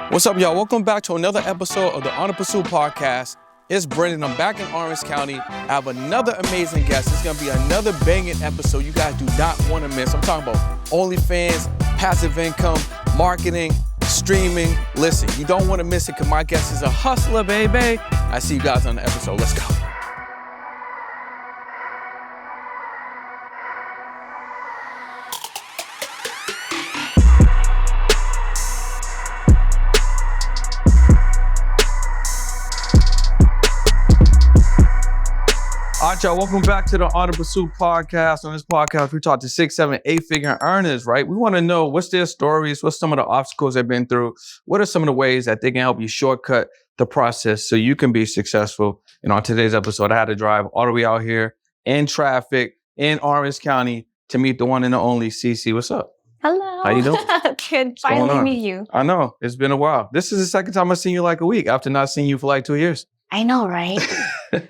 What's up, y'all? Welcome back to another episode of the On the Pursuit podcast. It's Brendan. I'm back in Orange County. I have another amazing guest. It's going to be another banging episode you guys do not want to miss. I'm talking about OnlyFans, passive income, marketing, streaming. Listen, you don't want to miss it because my guest is a hustler, baby. I see you guys on the episode. Let's go. All right, y'all, welcome back to the On the Pursuit podcast. On this podcast, we talk to 6, 7, 8-figure earners, right? We want to know what's their stories, what's some of the obstacles they've been through, what are some of the ways that they can help you shortcut the process so you can be successful. And on today's episode, I had to drive all the way out here in traffic in Orange County to meet the one and the only CC. What's up? Hello. How you doing? Good. Finally meet you. I know. It's been a while. This is the second time I've seen you like a week after not seeing you for like 2 years. I know, right?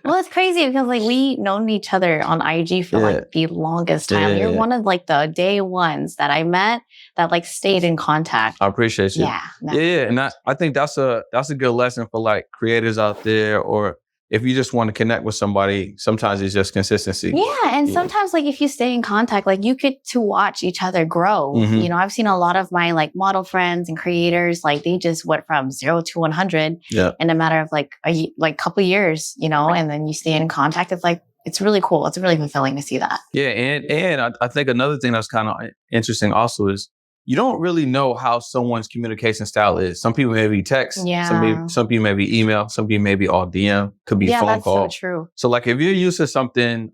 Well, it's crazy because like we known each other on IG for like the longest time. You're one of like the day ones that I met that like stayed in contact. I appreciate you. Yeah. And I think that's a good lesson for like creators out there, or if you just want to connect with somebody, sometimes it's just consistency. Yeah. And sometimes like if you stay in contact, like you get to watch each other grow. Mm-hmm. You know, I've seen a lot of my like model friends and creators, like they just went from 0 to 100 in a matter of like a couple of years, you know, and then you stay in contact. It's like, it's really cool. It's really fulfilling to see that. Yeah. And I think another thing that's kind of interesting also is you don't really know how someone's communication style is. Some people may be text. Yeah. Some people may be email. Some people may be all DM. Could be phone call. Yeah, that's so true. So like if you're used to something,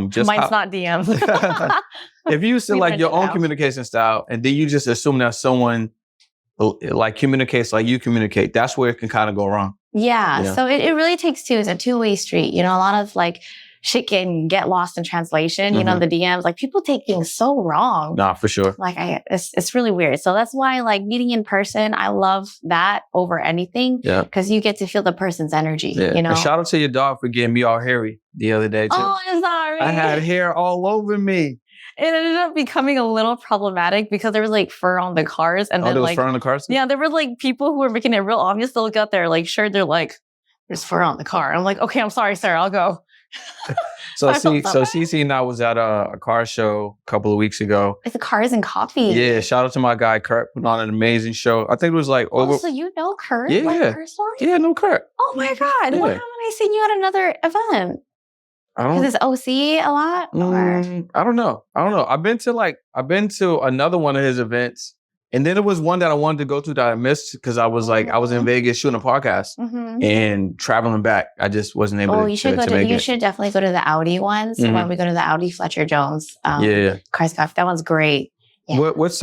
just mine's not DMs. if you used to like your own communication style, and then you just assume that someone like communicates like you communicate, that's where it can kind of go wrong. Yeah. So it really takes two. It's a two-way street. You know, a lot of like shit can get lost in translation. You know, the DMs, like people take things so wrong. Nah, for sure. Like it's really weird. So that's why like meeting in person, I love that over anything. Yeah. Because you get to feel the person's energy. Yeah. You know. And shout out to your dog for getting me all hairy the other day too. Oh, I'm sorry. I had hair all over me. It ended up becoming a little problematic because there was like fur on the cars. And then there was like fur on the cars? Yeah, there were like people who were making it real obvious to look at their like shirt. They're like, there's fur on the car. I'm like, okay, I'm sorry, sir. I'll go. So CC and I was at a car show a couple of weeks ago. It's the Cars and Coffee. Yeah, shout out to my guy Kurt, put on an amazing show. I think it was like over. Oh, so you know Kurt? Yeah, like, personally? Yeah, no Kurt. Oh my God! Yeah. Why haven't I seen you at another event? Because it's OC a lot. I don't know. I've been to another one of his events. And then there was one that I wanted to go to that I missed because I was I was in Vegas shooting a podcast and traveling back. I just wasn't able to make it. You should definitely go to the Audi ones. When we go to the Audi Fletcher Jones. Cars Coffee. That one's great. Yeah. What's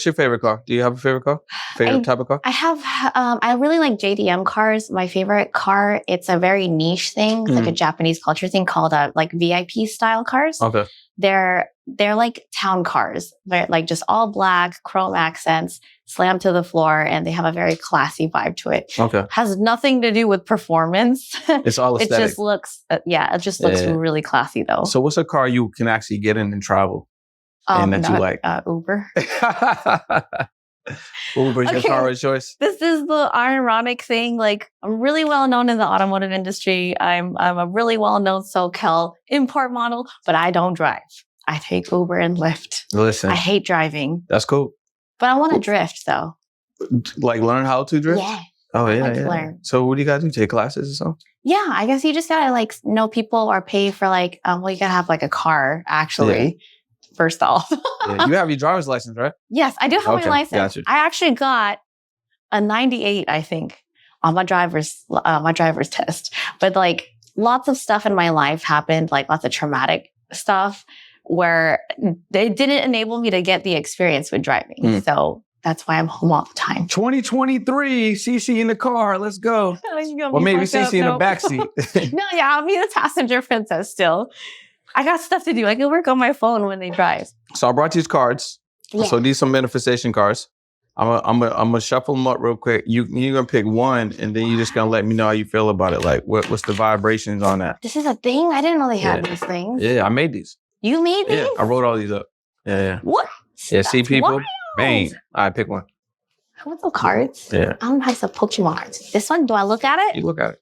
your favorite car? Do you have a favorite car? Favorite type of car? I have, I really like JDM cars. My favorite car, it's a very niche thing. It's like a Japanese culture thing called like VIP style cars. Okay. They're like town cars. They're like just all black, chrome accents, slammed to the floor, and they have a very classy vibe to it. Okay. Has nothing to do with performance. It's all aesthetic. It just looks, it just looks really classy though. So what's a car you can actually get in and travel? And that you like? Uber. Uber's your car of choice? This is the ironic thing. Like, I'm really well known in the automotive industry. I'm a really well known SoCal import model, but I don't drive. I take Uber and Lyft. Listen. I hate driving. That's cool. But I want to drift though. Like learn how to drift? Yeah. Oh, yeah, learn. So what do you got to do? Take classes or something? Yeah, I guess you just gotta like know people or pay for like, you gotta have like a car actually. Yeah. First off. You have your driver's license, right? Yes, I do have my license. Gotcha. I actually got a 98, I think, on my driver's test. But like lots of stuff in my life happened, like lots of traumatic stuff where they didn't enable me to get the experience with driving. So that's why I'm home all the time. 2023, CC in the car. Let's go. Or maybe CC in the backseat. No, I'll be the passenger princess still. I got stuff to do. I can work on my phone when they drive. So I brought these cards. Yeah. So these are some manifestation cards. I'm gonna shuffle them up real quick. You're gonna pick one, and then you're just gonna let me know how you feel about it. Like, what's the vibrations on that? This is a thing? I didn't know they had these things. Yeah, I made these. You made these? Yeah, I wrote all these up. Yeah. What? Yeah, see people? Bang. All right, pick one. come with some cards. Yeah. I don't have some Pokemon cards. This one, do I look at it? You look at it.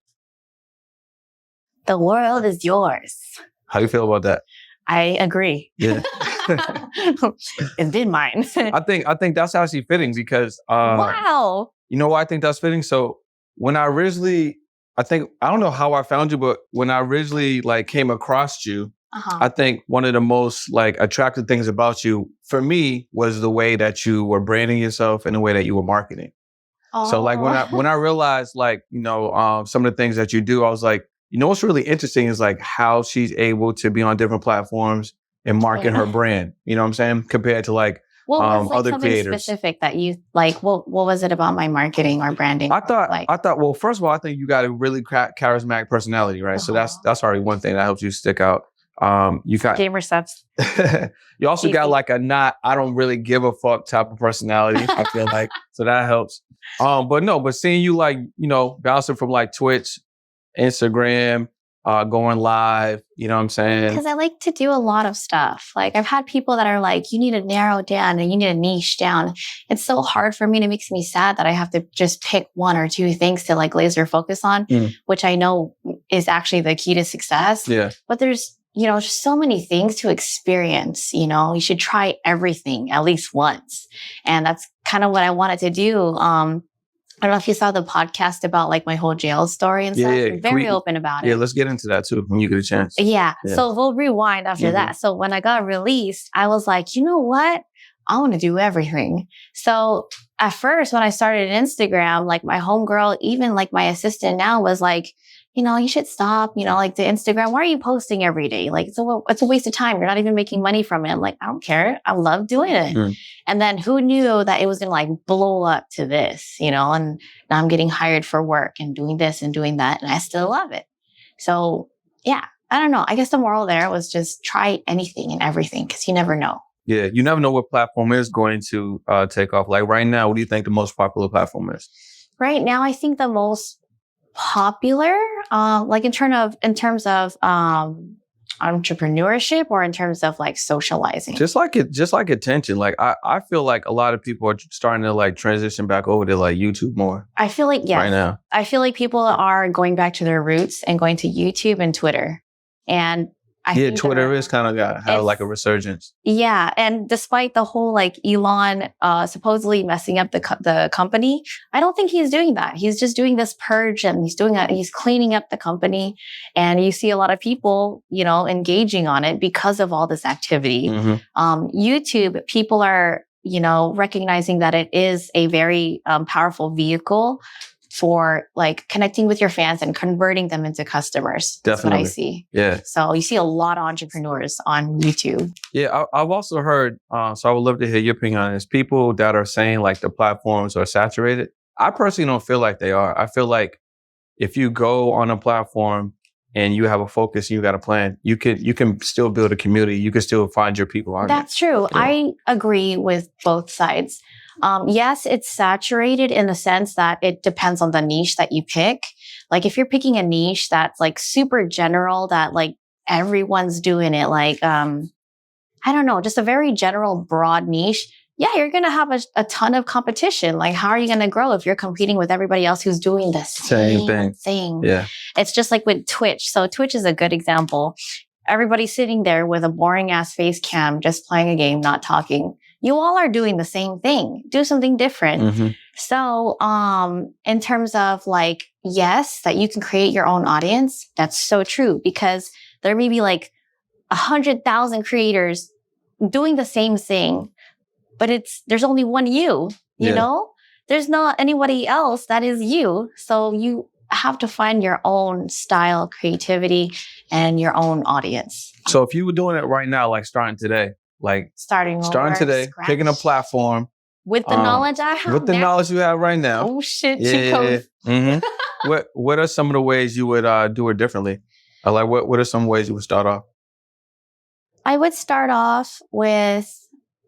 The world is yours. How you feel about that? I agree. Yeah. It's been mine. I think that's actually fitting because Wow. you know why I think that's fitting? So when I originally, I don't know how I found you, but when I originally like came across you, I think one of the most like attractive things about you for me was the way that you were branding yourself and the way that you were marketing. So like when I realized like, you know, some of the things that you do, I was like, you know, what's really interesting is like how she's able to be on different platforms and market her brand. You know what I'm saying? Compared to like, what was like other something creators. specific that you like? What was it about my marketing or branding? I thought, well, first of all, I think you got a really charismatic personality, right? So that's already one thing that helps you stick out. You got gamer subs. You also got like I don't really give a fuck type of personality. I feel like, so that helps. But seeing you like, you know, bouncing from like Twitch, Instagram, going live, you know what I'm saying? Because I like to do a lot of stuff. Like I've had people that are like, you need to narrow down and you need to niche down. It's so hard for me, and it makes me sad that I have to just pick one or two things to like laser focus on, which I know is actually the key to success. Yeah. But there's, you know, just so many things to experience. You know, you should try everything at least once. And that's kind of what I wanted to do. I don't know if you saw the podcast about like my whole jail story and stuff. I'm very open about it. Yeah, let's get into that too when you get a chance. Yeah. So we'll rewind after that. So when I got released, I was like, you know what? I want to do everything. So at first, when I started Instagram, like my homegirl, even like my assistant now was like, you know, you should stop, you know, like the Instagram. Why are you posting every day? Like, it's a waste of time. You're not even making money from it. I'm like, I don't care. I love doing it. And then who knew that it was going to like blow up to this, you know, and now I'm getting hired for work and doing this and doing that. And I still love it. So yeah, I don't know. I guess the moral there was just try anything and everything because you never know. Yeah, you never know what platform is going to take off. Like right now, what do you think the most popular platform is? Right now, I think the most popular, like in terms of entrepreneurship or in terms of like socializing? Just like attention. Like I feel like a lot of people are starting to like transition back over to like YouTube more. I feel like, yes. Right now. I feel like people are going back to their roots and going to YouTube and Twitter. And I think Twitter is kind of had like a resurgence. Yeah. And despite the whole like Elon supposedly messing up the company, I don't think he's doing that. He's just doing this purge and he's cleaning up the company. And you see a lot of people, you know, engaging on it because of all this activity. YouTube, people are, you know, recognizing that it is a very powerful vehicle for like connecting with your fans and converting them into customers. Definitely. That's what I see. Yeah. So you see a lot of entrepreneurs on YouTube. Yeah. I've also heard, so I would love to hear your opinion on this. People that are saying like the platforms are saturated. I personally don't feel like they are. I feel like if you go on a platform and you have a focus and you got a plan, you can still build a community. You can still find your people on That's true. Yeah. I agree with both sides. Yes, it's saturated in the sense that it depends on the niche that you pick. Like if you're picking a niche that's like super general, that like everyone's doing it, like, I don't know, just a very general, broad niche. Yeah, you're going to have a ton of competition. Like, how are you going to grow if you're competing with everybody else who's doing the same thing? Yeah. It's just like with Twitch. So Twitch is a good example. Everybody's sitting there with a boring ass face cam, just playing a game, not talking. You all are doing the same thing. Do something different. So, in terms of like, yes, that you can create your own audience. That's so true because there may be like 100,000 creators doing the same thing, but there's only one you know, there's not anybody else that is you. So you have to find your own style, creativity, and your own audience. So if you were doing it right now, like starting today, like starting today, scratch. Picking a platform with the knowledge I have, with the knowledge you have right now. Oh shit, Chico. What are some of the ways you would do it differently? Like what are some ways you would start off? I would start off with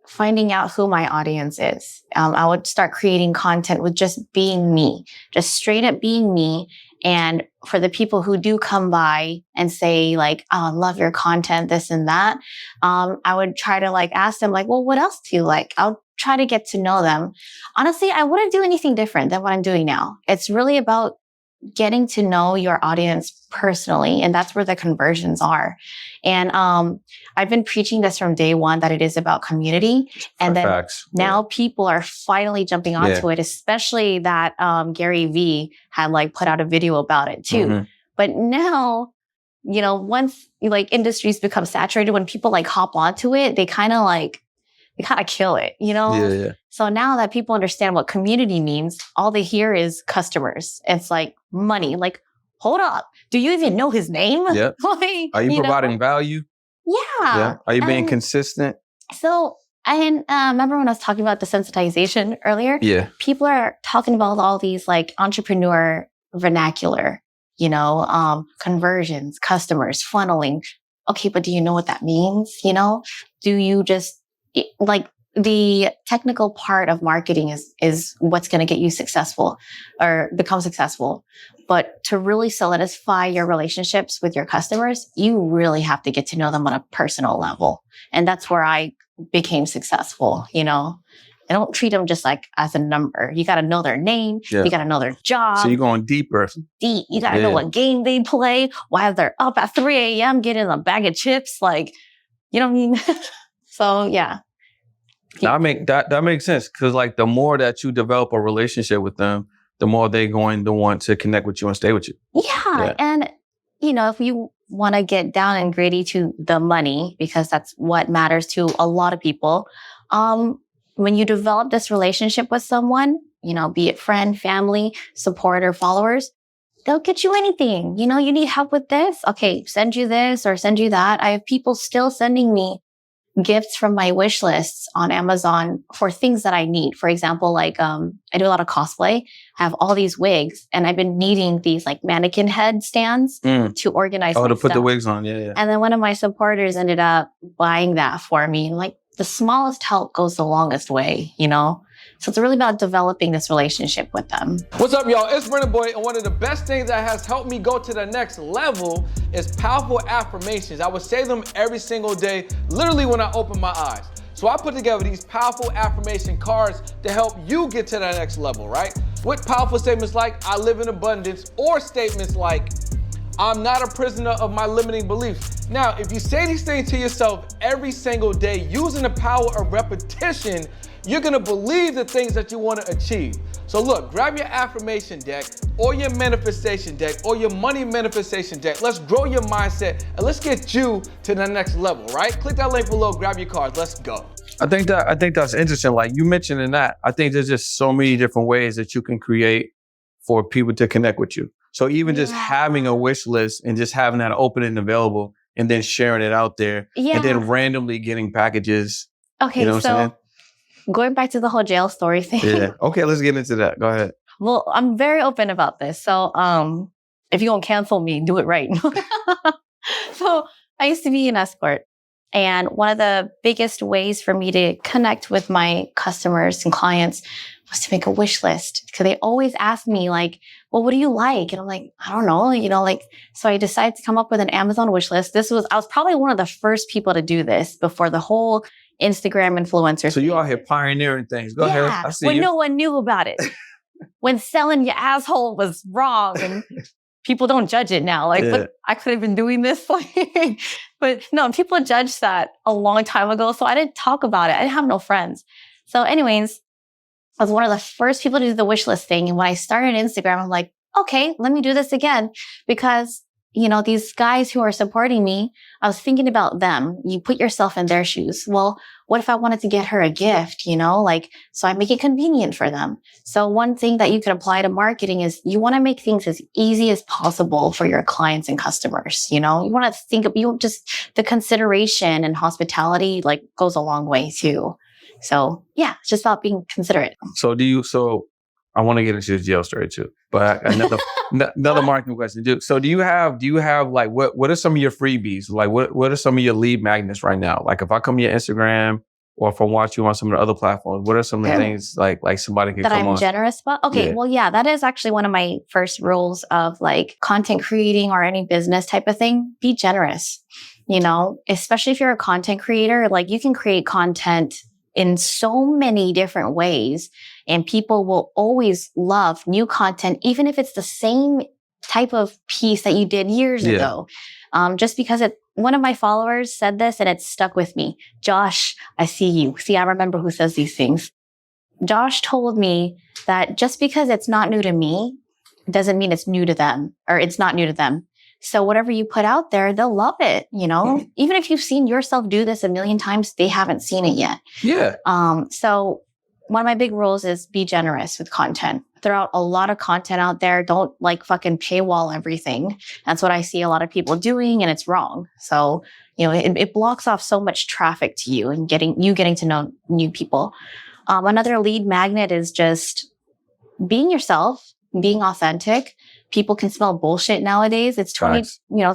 finding out who my audience is. I would start creating content with just being me, just straight up being me. And for the people who do come by and say like, oh, I love your content, this and that, I would try to like ask them like, well, what else do you like? I'll try to get to know them. Honestly, I wouldn't do anything different than what I'm doing now. It's really about getting to know your audience personally. And that's where the conversions are. And I've been preaching this from day one, that it is about community. And then Facts. now people are finally jumping onto it, especially that Gary Vee had like put out a video about it too. Mm-hmm. But now, you know, once like industries become saturated, when people like hop onto it, they kind of kill it, you know? Yeah. So now that people understand what community means, all they hear is customers. It's like money. Like, hold up. Do you even know his name? Yep. Like, Are you providing value? Yeah. Are you being consistent? So I remember when I was talking about desensitization earlier. Yeah. People are talking about all these like entrepreneur vernacular, you know, conversions, customers, funneling. Okay, but do you know what that means? You know, do you just like the technical part of marketing is what's going to get you successful or become successful. But to really solidify your relationships with your customers, you really have to get to know them on a personal level. And that's where I became successful, you know. I don't treat them just like as a number. You got to know their name. Yeah. You got to know their job. So you're going deeper. Deep. You got to know what game they play, why they're up at 3 a.m. getting a bag of chips. Like, you know what I mean? So, yeah. That makes sense, because like the more that you develop a relationship with them, the more they're going to want to connect with you and stay with you. Yeah. And, you know, if you want to get down and gritty to the money, because that's what matters to a lot of people, when you develop this relationship with someone, you know, be it friend, family, supporter, followers, they'll get you anything. You know, you need help with this? Okay, send you this or send you that. I have people still sending me gifts from my wish lists on Amazon for things that I need. For example, like I do a lot of cosplay. I have all these wigs, and I've been needing these like mannequin head stands to organize. Oh, to put stuff. the wigs on, yeah. And then one of my supporters ended up buying that for me. And like the smallest help goes the longest way, you know? So it's really about developing this relationship with them. What's up, y'all? It's Brennan Boy, and one of the best things that has helped me go to the next level is powerful affirmations. I would say them every single day, literally when I open my eyes. So I put together these powerful affirmation cards to help you get to the next level, right? With powerful statements like, I live in abundance, or statements like, I'm not a prisoner of my limiting beliefs. Now, if you say these things to yourself every single day, using the power of repetition, you're gonna believe the things that you wanna achieve. So look, grab your affirmation deck or your manifestation deck or your money manifestation deck. Let's grow your mindset and let's get you to the next level, right? Click that link below, grab your cards, let's go. I think that's interesting. Like you mentioning that, I think there's just so many different ways that you can create for people to connect with you. So even just having a wish list and just having that open and available and then sharing it out there and then randomly getting packages. Okay, you know what I'm saying? Going back to the whole jail story thing. Yeah. Okay, let's get into that. Go ahead. Well, I'm very open about this. So if you're going to cancel me, do it right. So I used to be an escort. And one of the biggest ways for me to connect with my customers and clients was to make a wish list. Because they always ask me like, well, what do you like? And I'm like, I don't know, you know, like, so I decided to come up with an Amazon wish list. I was probably one of the first people to do this before the whole Instagram influencers. So you out here pioneering things. Go ahead. I see when you. no one knew about it. When selling your asshole was wrong and people don't judge it now. Like, but I could have been doing this. But no, people judged that a long time ago. So I didn't talk about it. I didn't have no friends. So anyways, I was one of the first people to do the wish list thing. And when I started Instagram, I'm like, okay, let me do this again. Because, you know, these guys who are supporting me, I was thinking about them. You put yourself in their shoes. Well, what if I wanted to get her a gift, you know, like, so I make it convenient for them. So one thing that you can apply to marketing is you want to make things as easy as possible for your clients and customers. You know, you want to think of the consideration and hospitality like goes a long way too. So yeah, it's just about being considerate. So I want to get into the jail story too, but another marketing question. Do you have like, what are some of your freebies? Like what are some of your lead magnets right now? Like if I come to your Instagram or if I watch you on some of the other platforms, what are some of the things like somebody can that come on? I'm generous about? Okay. Yeah. Well, yeah, that is actually one of my first rules of like content creating or any business type of thing. Be generous, you know, especially if you're a content creator, like you can create content in so many different ways. And people will always love new content, even if it's the same type of piece that you did years ago. Just because one of my followers said this and it stuck with me. Josh, I see you. See, I remember who says these things. Josh told me that just because it's not new to me doesn't mean it's new to them, or it's not new to them. So whatever you put out there, they'll love it. Even if you've seen yourself do this a million times, they haven't seen it yet. Yeah. So one of my big rules is be generous with content. Throw out a lot of content out there. Don't fucking paywall everything. That's what I see a lot of people doing, and it's wrong. So, it blocks off so much traffic to you and getting to know new people. Another lead magnet is just being yourself, being authentic. People can smell bullshit nowadays. It's it's going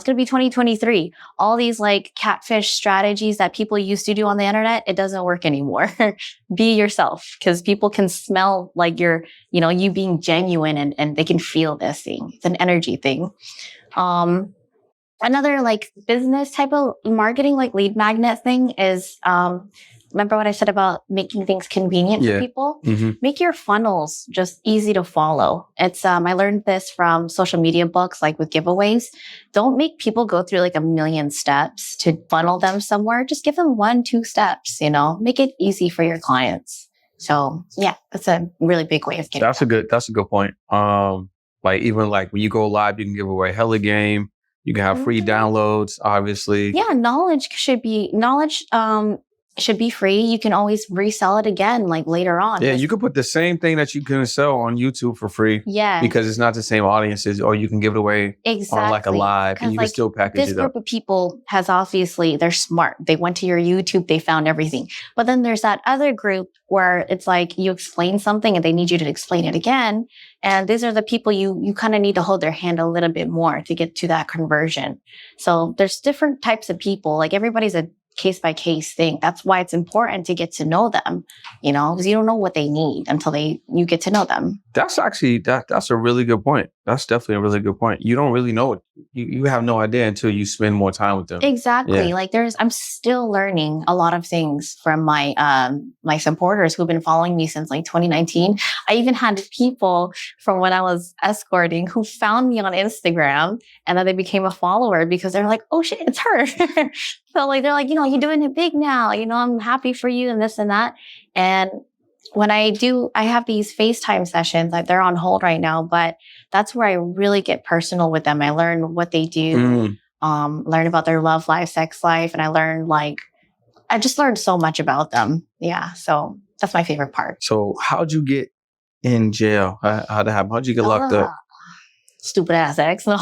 to be 2023. All these catfish strategies that people used to do on the internet, it doesn't work anymore. Be yourself, because people can smell you're, you being genuine, and they can feel this thing. It's an energy thing. Another business type of marketing, lead magnet thing is, remember what I said about making things convenient for people? Mm-hmm. Make your funnels just easy to follow. It's, I learned this from social media books, with giveaways. Don't make people go through a million steps to funnel them somewhere. Just give them 1-2 steps, make it easy for your clients. So yeah, that's a really big way of getting That's a good point. Even when you go live, you can give away hella game. You can have free downloads, obviously. Yeah, knowledge should be free. You can always resell it again, later on. Yeah, you could put the same thing that you can sell on YouTube for free. Yeah. Because it's not the same audiences, or you can give it away on a live, and you can still package it up. This group of people has obviously, they're smart. They went to your YouTube, they found everything. But then there's that other group where it's you explain something and they need you to explain it again. And these are the people you kind of need to hold their hand a little bit more to get to that conversion. So there's different types of people. Everybody's a case by case thing. That's why it's important to get to know them, because you don't know what they need until you get to know them. That's actually, that's a really good point. That's definitely a really good point. You don't really know it. You have no idea until you spend more time with them. Exactly. Yeah. I'm still learning a lot of things from my my supporters who've been following me since 2019. I even had people from when I was escorting who found me on Instagram, and then they became a follower because they're like, oh shit, it's her. So they're like, you're doing it big now. I'm happy for you and this and that. And when I have these FaceTime sessions, they're on hold right now, but that's where I really get personal with them. I learn what they do, learn about their love life, sex life. And I learn I just learned so much about them. Yeah. So that's my favorite part. So how'd you get in jail? How'd that happen? How'd you get locked up? Stupid ass ex. No.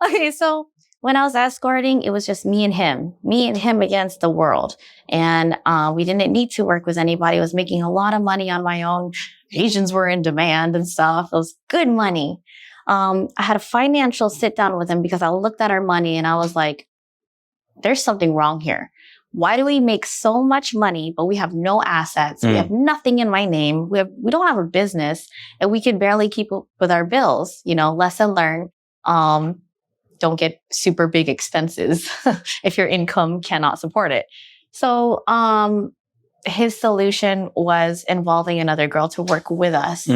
Okay. So when I was escorting, it was just me and him against the world. And we didn't need to work with anybody. I was making a lot of money on my own. Asians were in demand and stuff. It was good money. I had a financial sit down with him because I looked at our money and I was like, there's something wrong here. Why do we make so much money, but we have no assets? We have nothing in my name. We don't have a business, and we can barely keep up with our bills. Lesson learned. Don't get super big expenses if your income cannot support it. So his solution was involving another girl to work with us.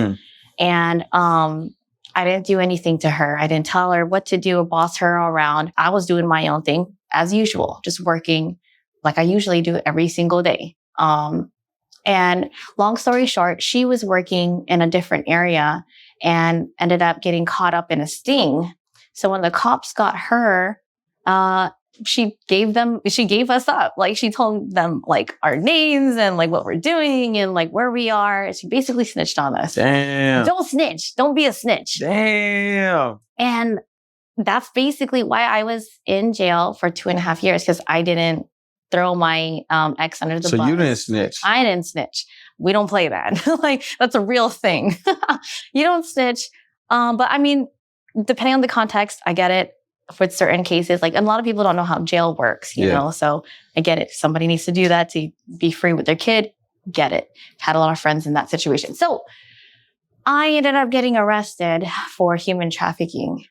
And I didn't do anything to her. I didn't tell her what to do or boss her around. I was doing my own thing as usual, just working like I usually do every single day. And long story short, she was working in a different area and ended up getting caught up in a sting. So when the cops got her, she gave us up. She told them our names and what we're doing and where we are. She basically snitched on us. Damn. Don't snitch. Don't be a snitch. Damn. And that's basically why I was in jail for 2.5 years, because I didn't throw my ex under the bus. So you didn't snitch. I didn't snitch. We don't play that. That's a real thing. You don't snitch. But I mean, depending on the context, I get it. For certain cases, a lot of people don't know how jail works, you know? So I get it. Somebody needs to do that to be free with their kid. Get it. Had a lot of friends in that situation. So I ended up getting arrested for human trafficking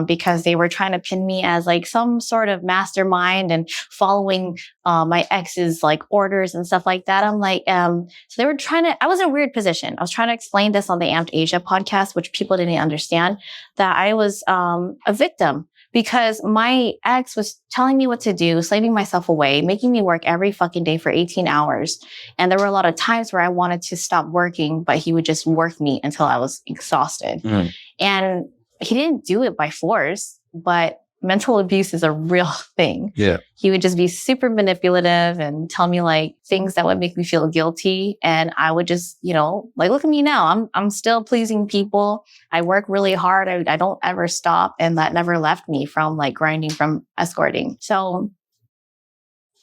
because they were trying to pin me as like some sort of mastermind and following my ex's like orders and stuff like that. I'm like, so they were I was in a weird position. I was trying to explain this on the Amped Asia podcast, which people didn't understand, that I was a victim because my ex was telling me what to do, slaving myself away, making me work every fucking day for 18 hours. And there were a lot of times where I wanted to stop working, but he would just work me until I was exhausted. Mm. And he didn't do it by force, but mental abuse is a real thing. Yeah. He would just be super manipulative and tell me like things that would make me feel guilty. And I would just, like, look at me now. I'm still pleasing people. I work really hard. I don't ever stop. And that never left me from like grinding from escorting. So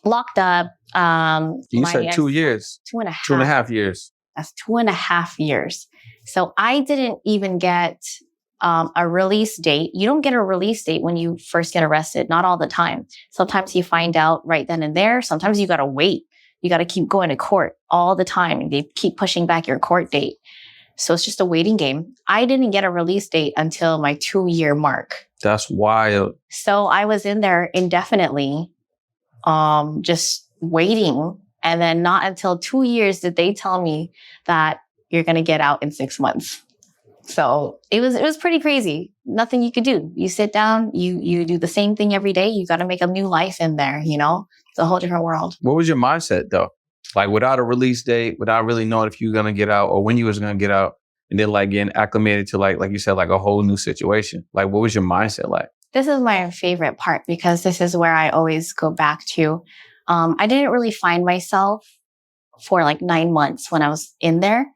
locked up. You said 2 years. 2.5. 2.5 years. That's 2.5 years. So I didn't even get a release date. You don't get a release date when you first get arrested. Not all the time. Sometimes you find out right then and there. Sometimes you got to wait. You got to keep going to court all the time. And they keep pushing back your court date. So it's just a waiting game. I didn't get a release date until my 2-year mark. That's wild. So I was in there indefinitely, just waiting. And then not until 2 years did they tell me that you're going to get out in 6 months. So it was pretty crazy. Nothing you could do. You sit down, you do the same thing every day. You got to make a new life in there, It's a whole different world. What was your mindset though? Like without a release date, without really knowing if you were going to get out or when you was going to get out, and then like getting acclimated to like you said, like a whole new situation. Like what was your mindset like? This is my favorite part because this is where I always go back to. I didn't really find myself for like 9 months when I was in there.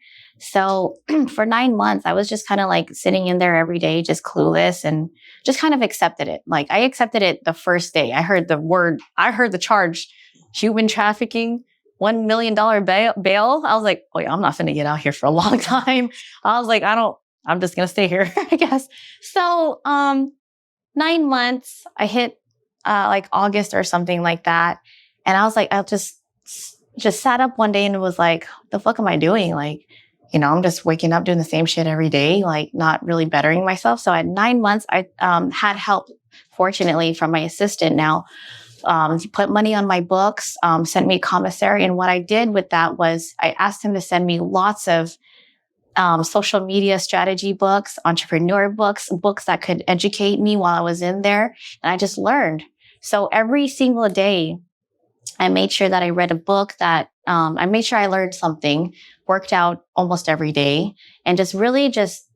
So for 9 months, I was just kind of like sitting in there every day, just clueless and just kind of accepted it. Like I accepted it the first day. I heard the charge, human trafficking, $1 million bail. I was like, oh yeah, I'm not finna get out here for a long time. I was like, I'm just gonna stay here, I guess. So 9 months, I hit like August or something like that. And I was like, I just sat up one day and was like, the fuck am I doing? Like, I'm just waking up doing the same shit every day, like not really bettering myself. So at 9 months, I had help, fortunately, from my assistant now. He put money on my books, sent me a commissary. And what I did with that was I asked him to send me lots of social media strategy books, entrepreneur books that could educate me while I was in there. And I just learned. So every single day, I made sure that I read a book that I made sure I learned something, worked out almost every day, and just really just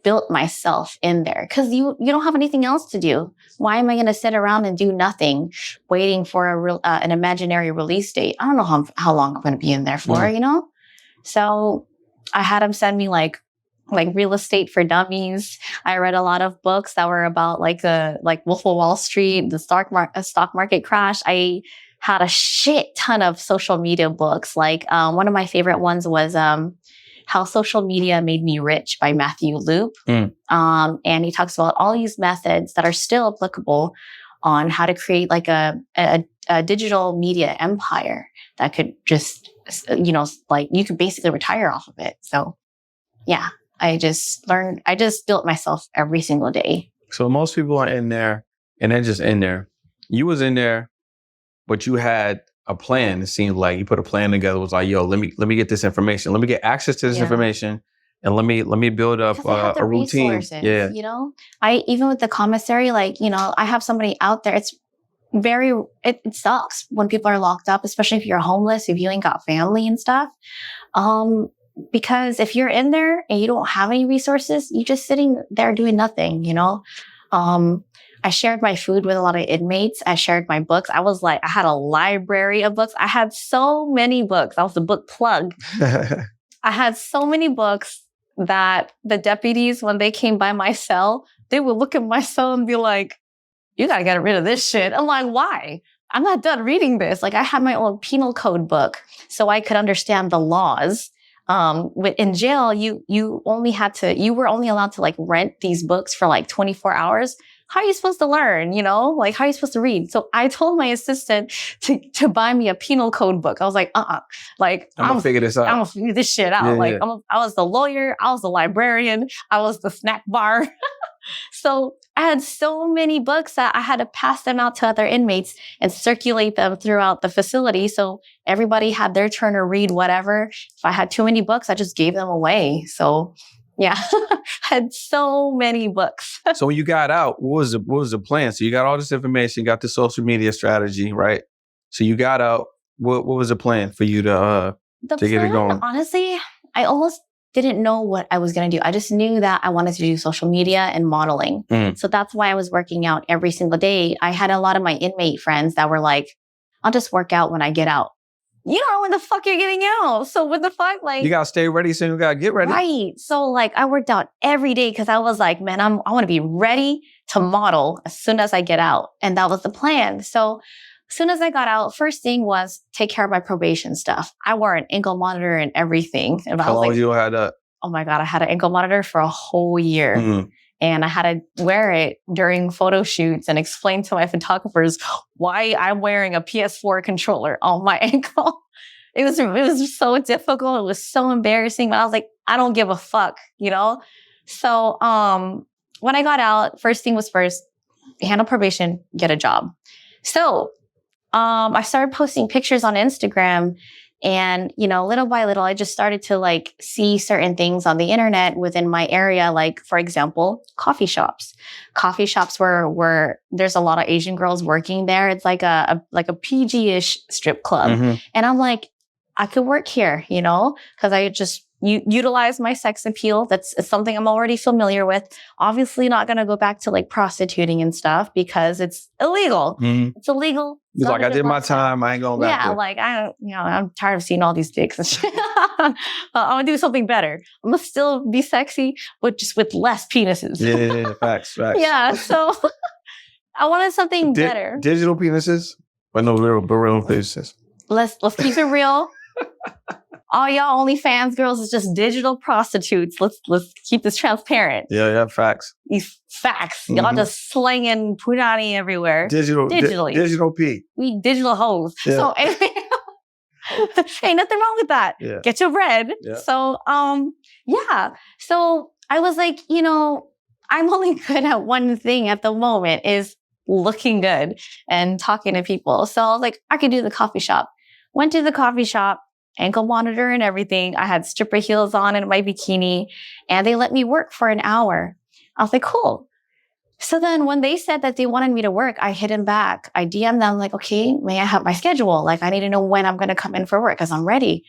built myself in there. Because you don't have anything else to do. Why am I going to sit around and do nothing, waiting for an imaginary release date? I don't know how long I'm going to be in there for, So I had him send me like real estate for dummies. I read a lot of books that were about like Wolf of Wall Street, the stock market crash. I had a shit ton of social media books. Like one of my favorite ones was How Social Media Made Me Rich by Matthew Loop. And he talks about all these methods that are still applicable on how to create like a digital media empire that could just, like you could basically retire off of it. So yeah, I just built myself every single day. So most people are in there and they're just in there. You was in there, but you had a plan. It seemed like you put a plan together. It was like, yo, let me get this information. Let me get access to this information, and let me build up a routine. Resources, I even with the commissary, I have somebody out there. It sucks when people are locked up, especially if you're homeless, if you ain't got family and stuff. Because if you're in there and you don't have any resources, you're just sitting there doing nothing. I shared my food with a lot of inmates. I shared my books. I had a library of books. I had so many books. I was a book plug. I had so many books that the deputies, when they came by my cell, they would look at my cell and be like, you got to get rid of this shit. I'm like, why? I'm not done reading this. Like I had my own penal code book so I could understand the laws. In jail, you were only allowed to like rent these books for like 24 hours. how are you supposed to learn? You know, like how are you supposed to read? So I told my assistant to buy me a penal code book. I was like, like I'm gonna figure this out. I'm gonna figure this shit out. Yeah, like yeah. I was the lawyer, I was the librarian, I was the snack bar. So I had so many books that I had to pass them out to other inmates and circulate them throughout the facility. So everybody had their turn to read whatever. If I had too many books, I just gave them away. So yeah, had so many books. So when you got out, what was the plan? So you got all this information, you got the social media strategy, right? So you got out. What was the plan for you to get it going? Honestly, I almost didn't know what I was going to do. I just knew that I wanted to do social media and modeling. So that's why I was working out every single day. I had a lot of my inmate friends that were like, I'll just work out when I get out. You don't know when the fuck you're getting out. So what the fuck? Like, you gotta stay ready, so you gotta get ready. Right. So like I worked out every day because I was like, man, I want to be ready to model as soon as I get out. And that was the plan. So as soon as I got out, first thing was take care of my probation stuff. I wore an ankle monitor and everything. And How long you had that? Oh my God, I had an ankle monitor for a whole year. And I had to wear it during photo shoots and explain to my photographers why I'm wearing a PS4 controller on my ankle. It was so difficult. It was so embarrassing. But I was like, I don't give a fuck, you know? So when I got out, first thing was first, handle probation, get a job. So I started posting pictures on Instagram. And, you know, little by little, I just started to like see certain things on the internet within my area. Like, for example, coffee shops. Coffee shops where there's a lot of Asian girls working there. It's like a PG-ish strip club. And I'm like, I could work here, you know, because I just utilize my sex appeal. It's something I'm already familiar with. Obviously not going to go back to like prostituting and stuff because it's illegal. It's illegal. It's like, I did my time. I ain't going back there. Like, I'm tired of seeing all these dicks and shit. I'm going to do something better. I'm going to still be sexy, but just with less penises. Yeah, facts. Yeah, so I wanted something better. Digital penises? But no real penises. Let's keep it real. All y'all OnlyFans girls is just digital prostitutes. Let's keep this transparent. Yeah, facts. These facts. Y'all just slinging punani everywhere. Digitally. Digital P. We digital hoes. Yeah. So anyway, ain't nothing wrong with that. Yeah. Get your bread. Yeah. So yeah. So I was like, you know, I'm only good at one thing at the moment is looking good and talking to people. So I was like, I could do the coffee shop. Went to the coffee shop. Ankle monitor and everything. I had stripper heels on and my bikini, and they let me work for an hour. I was like, cool. So then when they said that they wanted me to work, I hit them back. I DM'd them like, okay, may I have my schedule? Like, I need to know when I'm going to come in for work because I'm ready.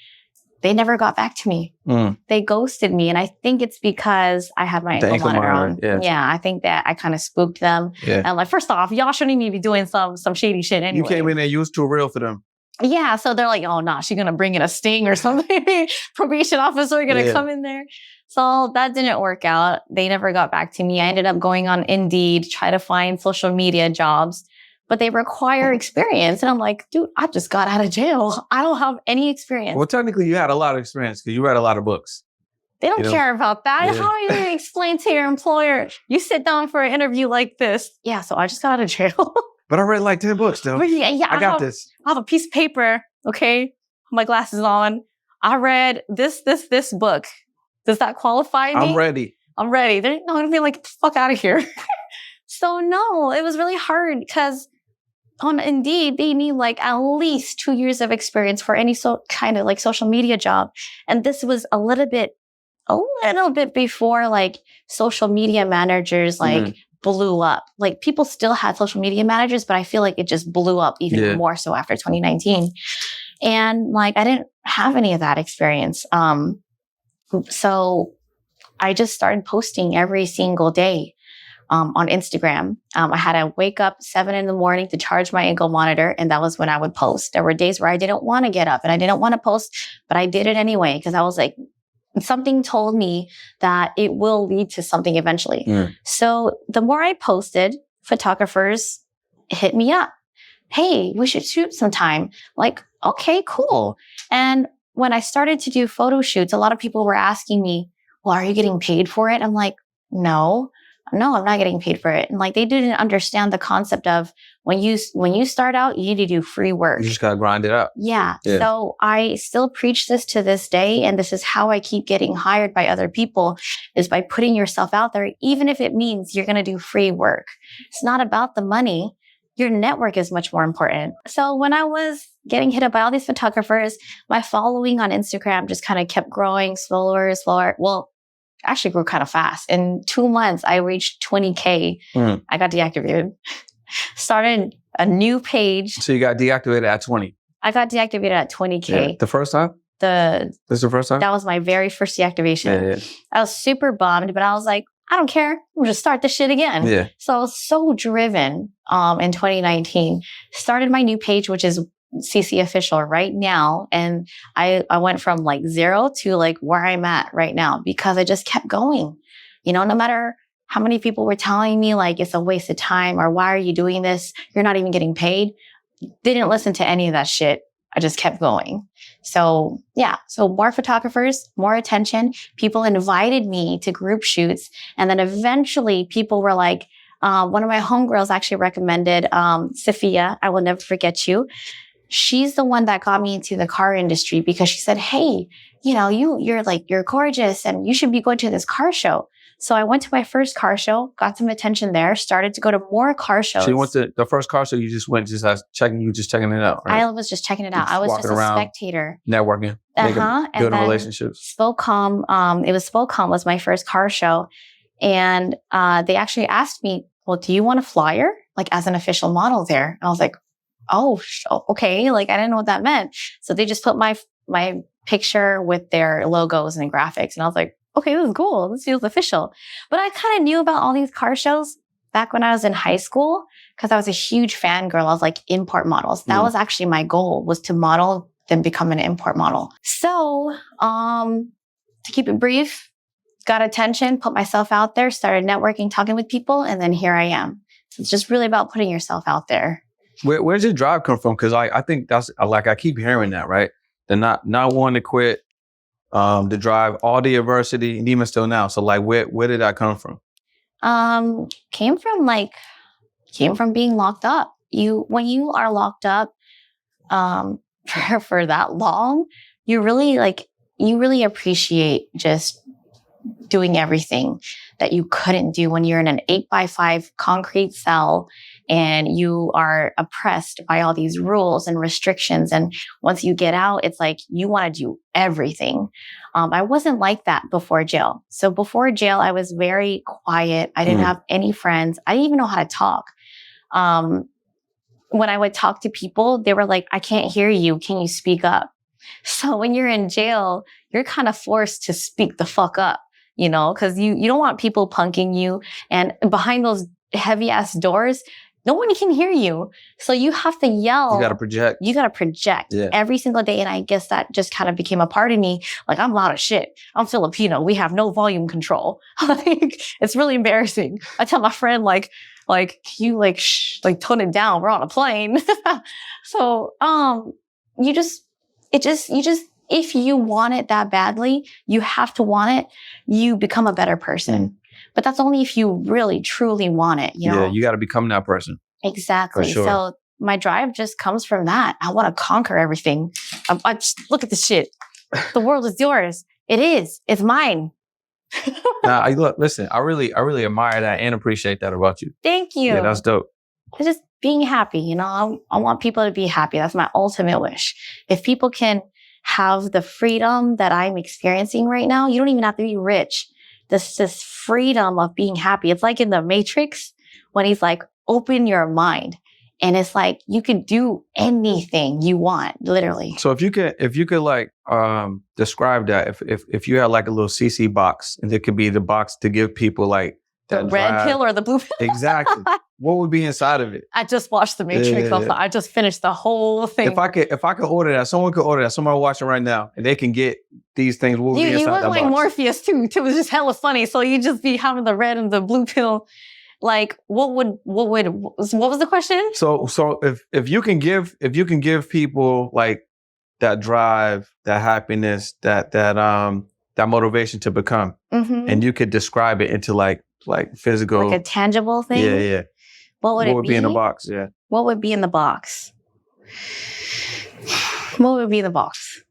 They never got back to me. They ghosted me. And I think it's because I had my ankle monitor on. Yeah, I think that I kind of spooked them. Yeah. And like, first off, y'all shouldn't even be doing some shady shit anyway. You came in there, you was too real for them. Yeah, so they're like, oh, nah, she's going to bring in a sting or something. Probation officer going to come in there. So that didn't work out. They never got back to me. I ended up going on Indeed, try to find social media jobs, but they require experience. And I'm like, dude, I just got out of jail. I don't have any experience. Well, technically, you had a lot of experience because you read a lot of books. They don't care about that. Yeah. How are you going to explain to your employer? You sit down for an interview like this. Yeah, so I just got out of jail. But I read like 10 books, though. Yeah, I got this. I have a piece of paper, okay? My glasses on. I read this book. Does that qualify me? I'm ready. They're not going to be like, get the fuck out of here. So no, it was really hard because on Indeed, they need like at least 2 years of experience for any kind of like social media job. And this was a little bit before like social media managers like blew up. Like people still had social media managers, but I feel like it just blew up even more so after 2019. And like I didn't have any of that experience. So I just started posting every single day on Instagram. I had to wake up 7 a.m. to charge my ankle monitor, and that was when I would post. There were days where I didn't want to get up and I didn't want to post, but I did it anyway because I was like, something told me that it will lead to something eventually. So the more I posted, photographers hit me up. Hey, we should shoot sometime. Like, okay, cool. And when I started to do photo shoots, a lot of people were asking me, well, are you getting paid for it? I'm like, no, no, I'm not getting paid for it. And like, they didn't understand the concept of when you start out, you need to do free work. You just gotta grind it up. Yeah. So I still preach this to this day. And this is how I keep getting hired by other people, is by putting yourself out there, even if it means you're going to do free work. It's not about the money. Your network is much more important. So when I was getting hit up by all these photographers, my following on Instagram just kind of kept growing slower. Well, actually grew kind of fast. In 2 months, I reached 20K. I got deactivated. Started a new page. So you got deactivated at 20? I got deactivated at 20K. Yeah. The first time? This is the first time? That was my very first deactivation. Yeah. I was super bummed, but I was like, I don't care. I'm just start this shit again. Yeah. So I was so driven in 2019. Started my new page, which is CC Official right now. And I went from like 0 to like where I'm at right now because I just kept going. You know, no matter how many people were telling me like it's a waste of time or why are you doing this? You're not even getting paid. Didn't listen to any of that shit. I just kept going. So yeah, so more photographers, more attention. People invited me to group shoots. And then eventually people were like, one of my homegirls actually recommended Sophia. I will never forget you. She's the one that got me into the car industry because she said, hey, you know, you're gorgeous and you should be going to this car show. So I went to my first car show, got some attention there, started to go to more car shows. So you went to the first car show, you just went just checking it out, right? I was just checking it out. I was just a spectator. Networking, building relationships. Spocom, it was Spocom was my first car show. And they actually asked me, well, do you want a flyer? Like as an official model there? And I was like, oh, okay. Like I didn't know what that meant. So they just put my picture with their logos and graphics. And I was like, okay, this is cool. This feels official. But I kind of knew about all these car shows back when I was in high school because I was a huge fangirl. I was like import models. That was actually my goal, was to model, then become an import model. So to keep it brief, got attention, put myself out there, started networking, talking with people, and then here I am. So it's just really about putting yourself out there. Where's your drive come from? Because I think that's like, I keep hearing that, right? They're not wanting to quit. The drive, all the adversity, and even still now. So like, where did that come from? Came from being locked up. When you are locked up, for that long, you really appreciate just doing everything that you couldn't do when you're in an 8x5 concrete cell and you are oppressed by all these rules and restrictions. And once you get out, it's like you want to do everything. I wasn't like that before jail. So before jail, I was very quiet. I didn't have any friends. I didn't even know how to talk. When I would talk to people, they were like, I can't hear you. Can you speak up? So when you're in jail, you're kind of forced to speak the fuck up, you know, because you don't want people punking you. And behind those heavy ass doors, no one can hear you. So you have to yell. You got to project. You got to project every single day. And I guess that just kind of became a part of me. Like, I'm loud as shit. I'm Filipino. We have no volume control. Like, it's really embarrassing. I tell my friend, like, can you tone it down? We're on a plane. So, if you want it that badly, you have to want it. You become a better person. But that's only if you really, truly want it, you know? Yeah, you got to become that person. Exactly. For sure. So my drive just comes from that. I want to conquer everything. I just look at this shit. The world is yours. It is. It's mine. Listen, I really admire that and appreciate that about you. Thank you. Yeah, that's dope. It's just being happy, you know? I want people to be happy. That's my ultimate wish. If people can have the freedom that I'm experiencing right now, you don't even have to be rich. This freedom of being happy. It's like in the Matrix when he's like, open your mind. And it's like, you can do anything you want, literally. So if you could like, describe that, if you had like a little CC box and it could be the box to give people like the red pill or the blue pill. Exactly. What would be inside of it? I just watched the Matrix. Yeah. I just finished the whole thing. If I could order that, someone could order that. Someone watching right now, and they can get these things. What would be inside you look that like box? Morpheus too. It was just hella funny. So you just be having the red and the blue pill. Like, what was the question? So if you can give people like that drive, that happiness, that motivation to become, and you could describe it into like like physical. Like a tangible thing? Yeah, yeah. What would it be? Be in the box? Yeah. What would be in the box? What would be in the box?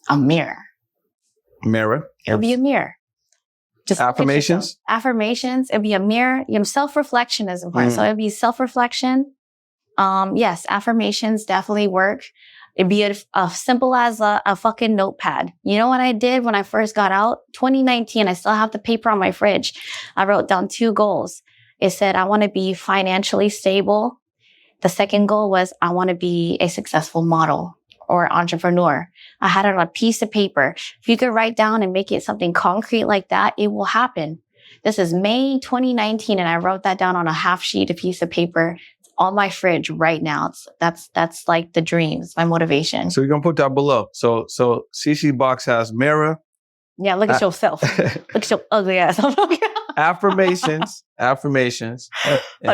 A mirror. Mirror. It would be a mirror. Just Affirmations? Affirmations. It'd be a mirror. Self-reflection is important. So it'd be self-reflection. Yes, affirmations definitely work. It'd be as simple as a fucking notepad. You know what I did when I first got out? 2019, I still have the paper on my fridge. I wrote down 2 goals. It said, I want to be financially stable. The second goal was, I want to be a successful model or entrepreneur. I had it on a piece of paper. If you could write down and make it something concrete like that, it will happen. This is May 2019, and I wrote that down on a half sheet, a piece of paper. It's on my fridge right now. That's like the dreams, my motivation. So you're gonna put that below. So CC box has mirror. Yeah, look at yourself. Look at your ugly ass. Affirmations. I'm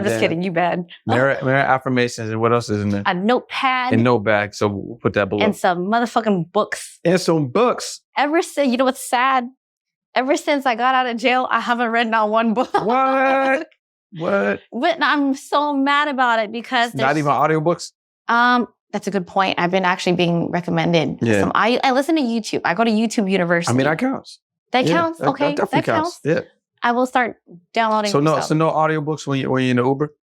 just kidding. You bad. Mirror affirmations. And what else is in there? A notepad. And notepad. So we'll put that below. And some motherfucking books. And some books. You know what's sad? Ever since I got out of jail, I haven't read not one book. What? What? But I'm so mad about it because not even audiobooks? That's a good point. I've been actually being recommended. Yeah. I listen to YouTube. I go to YouTube University. I mean, that counts. That counts? Okay. That definitely counts. Yeah. I will start downloading. So no audiobooks when you're in the Uber?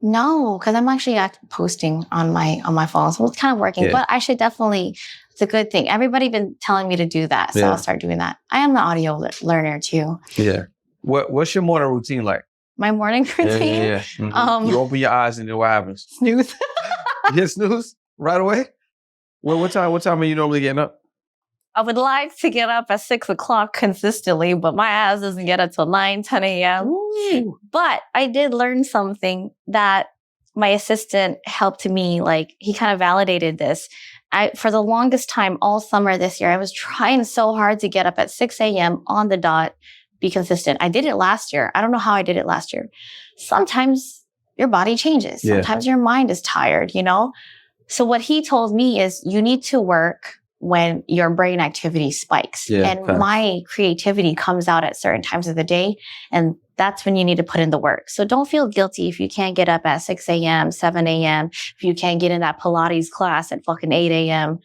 No, because I'm actually posting on my phone. So it's kind of working. But I should definitely, it's a good thing. Everybody been telling me to do that. So I'll start doing that. I am the audio learner too. Yeah. What's your morning routine like? My morning routine? Yeah. Mm-hmm. You open your eyes and then what happens? Snooze. You hit snooze right away? Well, what time are you normally getting up? I would like to get up at 6 o'clock consistently, but my ass doesn't get up till 9, 10 a.m. Ooh. But I did learn something that my assistant helped me, like he kind of validated this. For the longest time, all summer this year, I was trying so hard to get up at 6 a.m. on the dot, be consistent. I did it last year. I don't know how I did it last year. Sometimes your body changes. Sometimes your mind is tired, you know? So what he told me is you need to work when your brain activity spikes. My creativity comes out at certain times of the day. And that's when you need to put in the work. So don't feel guilty if you can't get up at 6 a.m., 7 a.m., if you can't get in that Pilates class at fucking 8 a.m.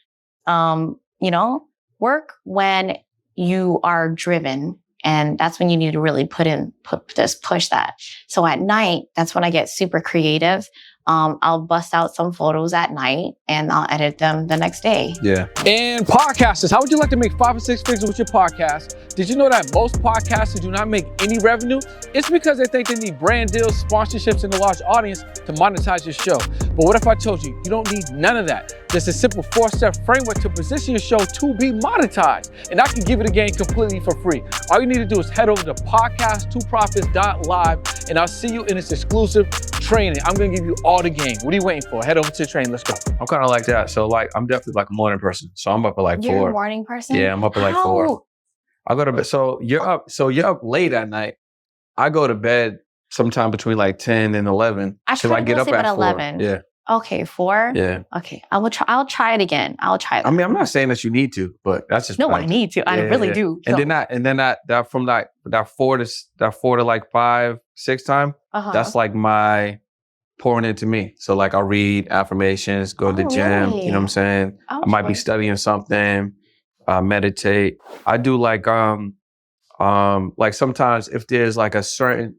Work when you are driven. And that's when you need to really push that. So at night, that's when I get super creative. I'll bust out some photos at night and I'll edit them the next day. Yeah. And podcasters, how would you like to make 5 or 6 figures with your podcast? Did you know that most podcasters do not make any revenue? It's because they think they need brand deals, sponsorships, and a large audience to monetize your show. But what if I told you don't need none of that? Just a simple 4-step framework to position your show to be monetized. And I can give it a game completely for free. All you need to do is head over to podcast2profits.live and I'll see you in this exclusive training. I'm going to give you all the game. What are you waiting for? Head over to the training. Let's go. I'm kind of like that. So I'm definitely like a morning person. So I'm up at like 4. You're a morning person? Yeah, I'm up at like 4. I go to bed. So you're up late at night. I go to bed sometime between like 10 and 11. I get up at 11. 4. Yeah. Okay, 4? Yeah. Okay, I'll try it again. I'll try it. I mean, I'm not saying that you need to, but that's just I need to. I really do. So. And then that from that 4 to like 5, 6 time, that's like my pouring into me. So like I'll read affirmations, go to the gym, really? You know what I'm saying? I might be studying something, meditate. I do like sometimes if there's like a certain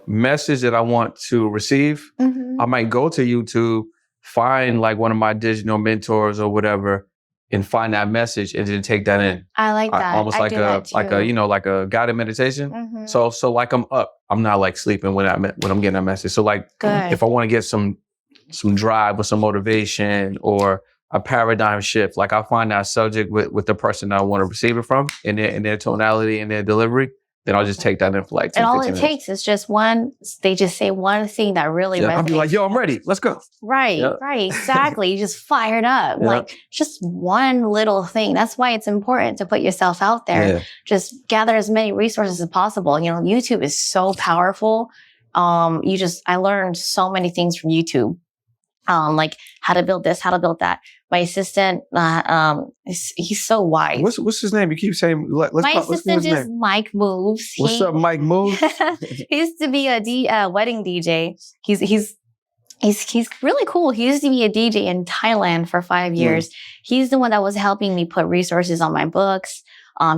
message that I want to receive, I might go to YouTube, find like one of my digital mentors or whatever, and find that message and then take that in. I like that. Almost like a guided meditation. So like I'm up. I'm not like sleeping when I'm getting that message. So like if I want to get some drive or some motivation or a paradigm shift, like I find that subject with the person that I want to receive it from and their tonality and their delivery, then I'll just take that in for like 10, and all 15 it minutes. takes is just they just say one thing that really resonates. I'll be like, yo, I'm ready. Let's go. Right, exactly. You just fired up. Like just one little thing. That's why it's important to put yourself out there. Yeah. Just gather as many resources as possible. You know, YouTube is so powerful. I learned so many things from YouTube. like how to build this, how to build that. My assistant, he's so wise. What's his name? You keep saying. My assistant is Mike Moves. What's up, Mike Moves? He used to be a wedding DJ. He's really cool. He used to be a DJ in Thailand for 5 years. He's the one that was helping me put resources on my books.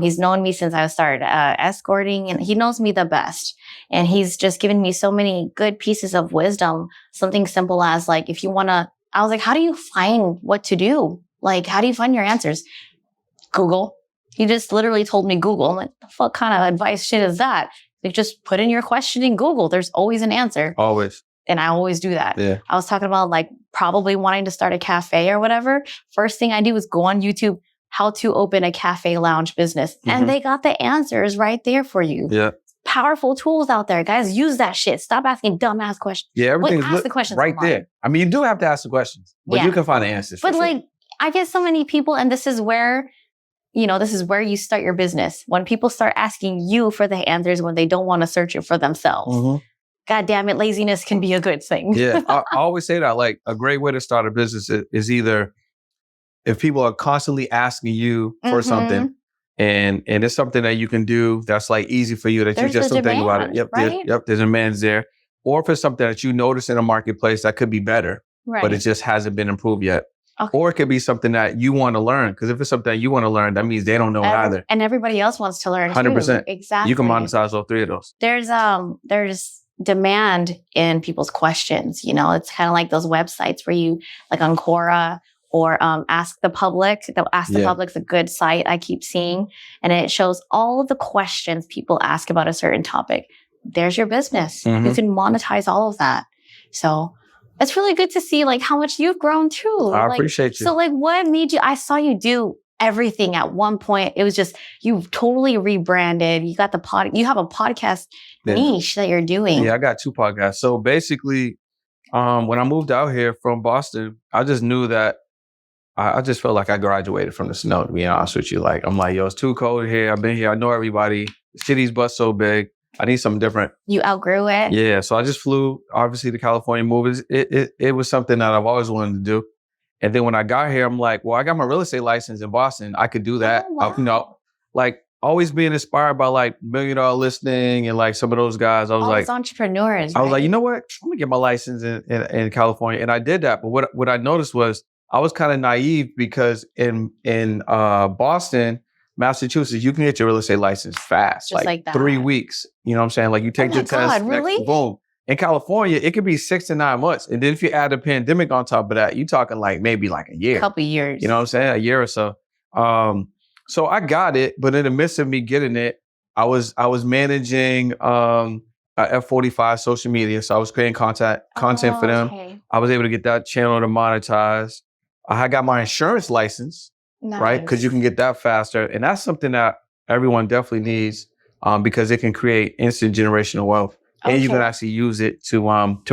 He's known me since I started escorting, and he knows me the best. And he's just given me so many good pieces of wisdom. Something simple as like, if you want to, I was like, how do you find what to do? Like, how do you find your answers? Google. He just literally told me Google. I'm like, the fuck kind of advice shit is that? Like, just put in your question in Google. There's always an answer. Always. And I always do that. Yeah. I was talking about like probably wanting to start a cafe or whatever. First thing I do is go on YouTube, how to open a cafe lounge business. And they got the answers right there for you. Yeah. Powerful tools out there. Guys, use that shit. Stop asking dumbass questions. Yeah, everything's ask the questions right online. there. I mean, you do have to ask the questions, but you can find the answers. But like, I get so many people, and this is where, this is where you start your business. When people start asking you for the answers when they don't want to search it for themselves. God damn it, laziness can be a good thing. Yeah, I always say that. Like, a great way to start a business is either if people are constantly asking you for something, and it's something that you can do that's like easy for you that you just don't think about it. Yep, right? Yep. There's demands there. Or if it's something that you notice in a marketplace that could be better, but it just hasn't been improved yet. Okay. Or it could be something that you want to learn. Because if it's something that you want to learn, that means they don't know either. And everybody else wants to learn 100%. Exactly. You can monetize all three of those. There's demand in people's questions. It's kind of like those websites where you, like on Quora, or Ask the Public. Ask the Public's a good site I keep seeing. And it shows all of the questions people ask about a certain topic. There's your business. You can monetize all of that. So it's really good to see like how much you've grown too. I appreciate you. So like what made you, I saw you do everything at one point. It was just, you've totally rebranded. You got you have a podcast niche that you're doing. Yeah, I got 2 podcasts. So basically, when I moved out here from Boston, I just knew that I just felt like I graduated from the snow, to be honest with you. Like, I'm like, yo, it's too cold here. I've been here. I know everybody. The city's but so big. I need something different. You outgrew it? Yeah. So I just flew, obviously, to California movies. It was something that I've always wanted to do. And then when I got here, I'm like, well, I got my real estate license in Boston. I could do that. Oh, wow. Like always being inspired by like $1 Million Listing and like some of those guys. I was like, entrepreneurs. I was like, you know what? I'm gonna get my license in California. And I did that. But what I noticed was I was kind of naive because in Boston, Massachusetts, you can get your real estate license fast, just like that. 3 weeks. You know what I'm saying? Like you take the test, really? Boom. In California, it could be 6 to 9 months. And then if you add a pandemic on top of that, you're talking like maybe like a year. A couple years. You know what I'm saying? A year or so. So I got it, but in the midst of me getting it, I was managing F45 social media. So I was creating content for them. Okay. I was able to get that channel to monetize. I got my insurance license, right? Because you can get that faster. And that's something that everyone definitely needs because it can create instant generational wealth. And you can actually use it to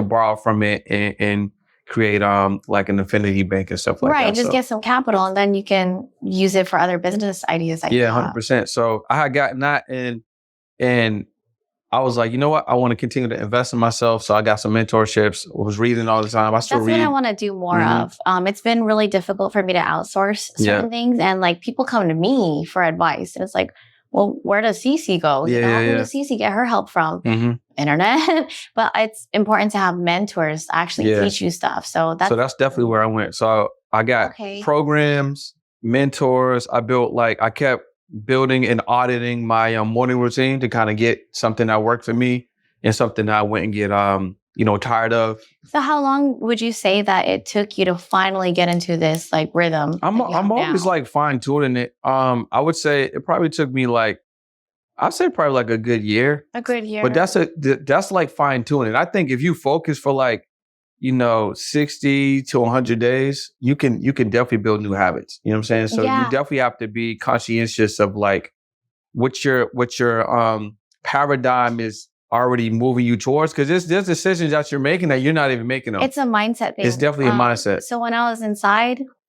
borrow from it and create like an affinity bank and stuff like that. Right, just get some capital and then you can use it for other business ideas. 100%. So I had gotten that and I was like, you know what? I want to continue to invest in myself. So I got some mentorships. I was reading all the time. That's what I want to do more of. It's been really difficult for me to outsource certain things. And like people come to me for advice. And it's like, well, where does Cece go? Who does Cece get her help from? Internet. But it's important to have mentors actually teach you stuff. So that's definitely where I went. So I got programs, mentors. I kept building and auditing my morning routine to kind of get something that worked for me and something that I wouldn't get tired of. So how long would you say that it took you to finally get into this like rhythm? I'm always like fine tuning it. I would say it probably took me like a good year. A good year. But that's like fine tuning. I think if you focus for like 60 to 100 days, you can definitely build new habits. You know what I'm saying? So you definitely have to be conscientious of like what your paradigm is already moving you towards, because there's decisions that you're making that you're not even making them. It's a mindset thing. It's definitely a mindset. So when I was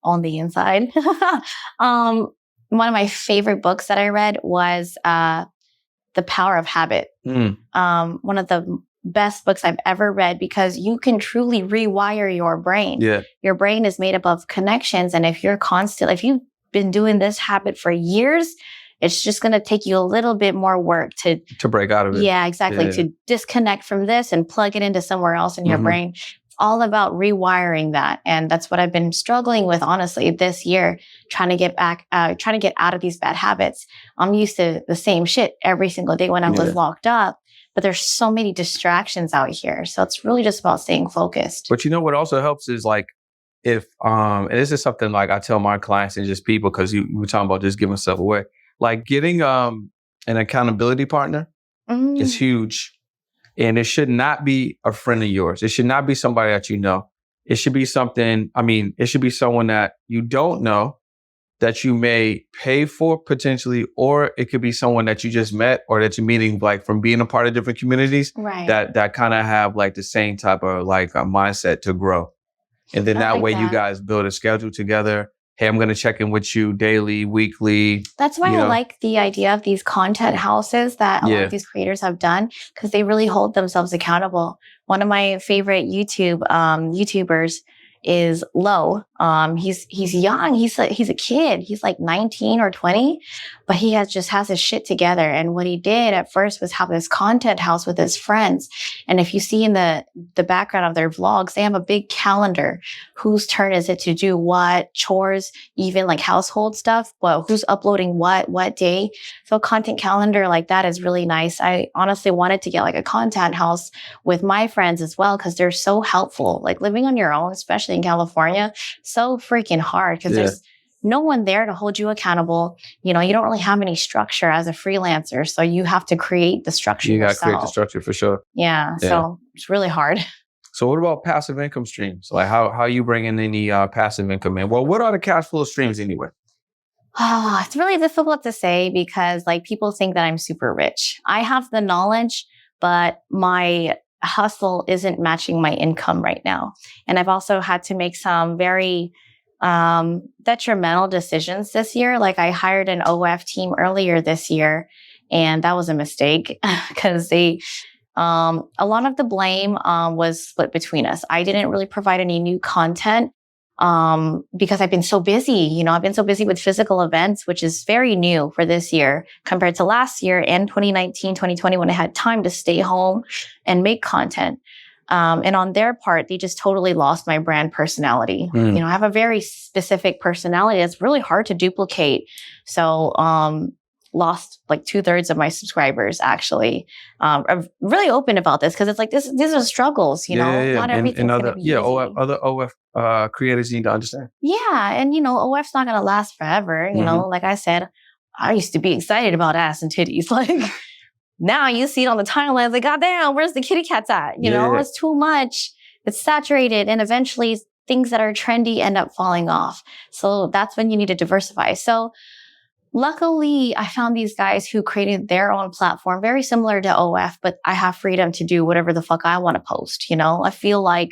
on the inside, one of my favorite books that I read was The Power of Habit. One of the best books I've ever read because you can truly rewire your brain. Yeah. Your brain is made up of connections. And if you've been doing this habit for years, it's just going to take you a little bit more work to break out of it. Yeah, exactly. Yeah. To disconnect from this and plug it into somewhere else in your brain. It's all about rewiring that. And that's what I've been struggling with, honestly, this year, trying to get out of these bad habits. I'm used to the same shit every single day when I was locked up, but there's so many distractions out here. So it's really just about staying focused. But you know what also helps is like, if, and this is something like I tell my clients and just people, because you were talking about just giving stuff away. Like getting an accountability partner is huge. And it should not be a friend of yours. It should not be somebody that you know. It should be it should be someone that you don't know, that you may pay for potentially, or it could be someone that you just met or that you're meeting like from being a part of different communities that kind of have like the same type of like a mindset to grow. And then that way you guys build a schedule together. Hey, I'm going to check in with you daily, weekly. That's why I like the idea of these content houses that a lot of these creators have done, because they really hold themselves accountable. One of my favorite YouTubers is Lo. He's young. He's a kid. He's like 19 or 20, but he has his shit together. And what he did at first was have this content house with his friends. And if you see in the background of their vlogs, they have a big calendar. Whose turn is it to do what, chores, even like household stuff? Well, who's uploading what day? So a content calendar like that is really nice. I honestly wanted to get like a content house with my friends as well, because they're so helpful. Like living on your own, especially in California, so freaking hard because there's no one there to hold you accountable. You know, you don't really have any structure as a freelancer. So you have to create the structure yourself. You got to create the structure for sure. Yeah. So it's really hard. So what about passive income streams? Like how you bring in any passive income in? Well, what are the cash flow streams anyway? Oh, it's really difficult to say because like people think that I'm super rich. I have the knowledge, but my hustle isn't matching my income right now. And I've also had to make some very detrimental decisions this year. Like I hired an OF team earlier this year, and that was a mistake because a lot of the blame was split between us. I didn't really provide any new content because I've been so busy. You know, I've been so busy with physical events, which is very new for this year compared to last year and 2019, 2020, when I had time to stay home and make content. And on their part, they just totally lost my brand personality. You know, I have a very specific personality that's really hard to duplicate. So, lost like 2/3 of my subscribers actually. I'm really open about this because it's like these are struggles, you know, not everything's gonna be easy. Other OF creators need to understand. Yeah. And you know, OF's not gonna last forever. You know, like I said, I used to be excited about ass and titties. Like now you see it on the timeline, like, goddamn, where's the kitty cats at? You know, it's too much. It's saturated. And eventually things that are trendy end up falling off. So that's when you need to diversify. So luckily, I found these guys who created their own platform, very similar to OF, but I have freedom to do whatever the fuck I want to post. You know, I feel like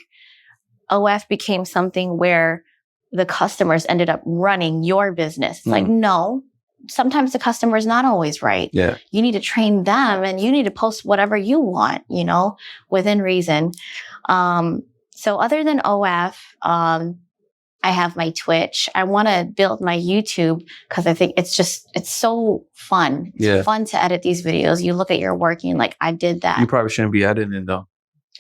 OF became something where the customers ended up running your business. It's like, no, sometimes the customer is not always right. Yeah. You need to train them and you need to post whatever you want, you know, within reason. So other than OF, I have my Twitch. I want to build my YouTube because I think it's so fun. It's fun to edit these videos. You look at your work and you're like, I did that. You probably shouldn't be editing though.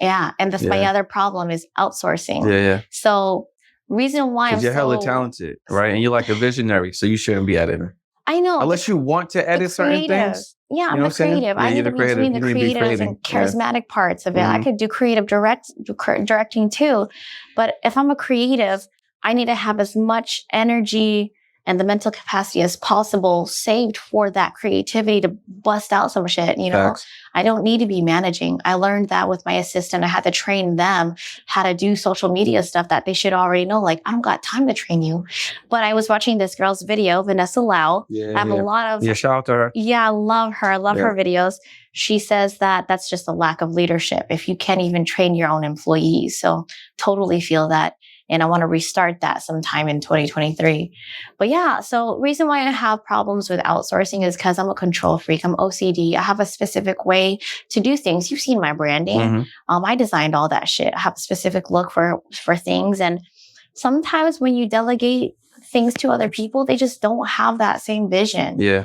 Yeah. And that's my other problem is outsourcing. Yeah. So reason why you're hella talented, right? And you're like a visionary, so you shouldn't be editing. I know. Unless you want to edit certain things. Yeah, I'm the creative. I need to be doing the creative and charismatic parts of it. I could do creative directing too. But if I'm a creative, I need to have as much energy and the mental capacity as possible saved for that creativity to bust out some shit, you know? Facts. I don't need to be managing. I learned that with my assistant. I had to train them how to do social media stuff that they should already know. Like, I don't got time to train you. But I was watching this girl's video, Vanessa Lau. I have a lot of... Yeah, shout out to her. Yeah, I love her. I love her videos. She says that that's just a lack of leadership if you can't even train your own employees. So totally feel that. And I want to restart that sometime in 2023. But yeah, so reason why I have problems with outsourcing is because I'm a control freak. I'm OCD. I have a specific way to do things. You've seen my branding. I designed all that shit. I have a specific look for things. And sometimes when you delegate things to other people, they just don't have that same vision. Yeah.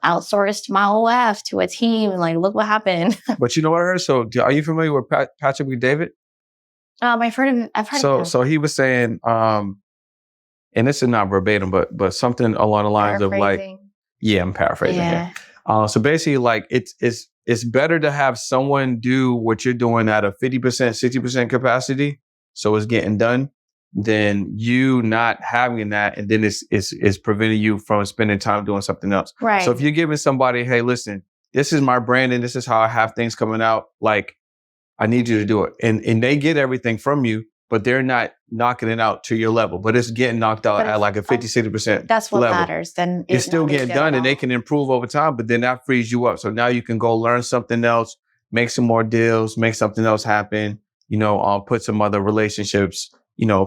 Outsourced my OF to a team. Like, look what happened. But you know what I heard? So are you familiar with Patrick McDavid? I've heard of him. So he was saying, and this is not verbatim, but something along the lines of like, yeah, I'm paraphrasing here. So basically, like it's better to have someone do what you're doing at a 50%, 60% capacity, so it's getting done, than you not having that, and then it's preventing you from spending time doing something else. Right. So if you're giving somebody, hey, listen, this is my branding, this is how I have things coming out, like, I need you to do it. And they get everything from you, but they're not knocking it out to your level. But it's getting knocked out at like a 50, 60% That's what level. matters. Then it's still getting done, and they can improve over time, but then that frees you up. So now you can go learn something else, make some more deals, make something else happen, put some other relationships,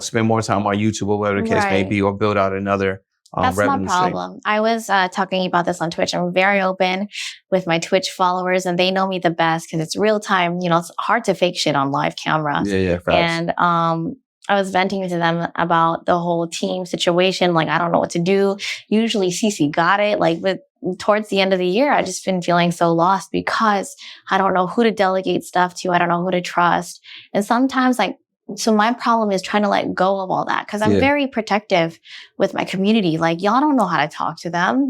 spend more time on YouTube or whatever the case may be, or build out another That's my problem. I was talking about this on Twitch. I'm very open with my Twitch followers, and they know me the best because it's real time. It's hard to fake shit on live camera. Yeah, facts. And I was venting to them about the whole team situation. Like, I don't know what to do. Usually Cece got it. But towards the end of the year, I just been feeling so lost because I don't know who to delegate stuff to. I don't know who to trust. And sometimes so my problem is trying to let go of all that because I'm very protective with my community. Like, y'all don't know how to talk to them,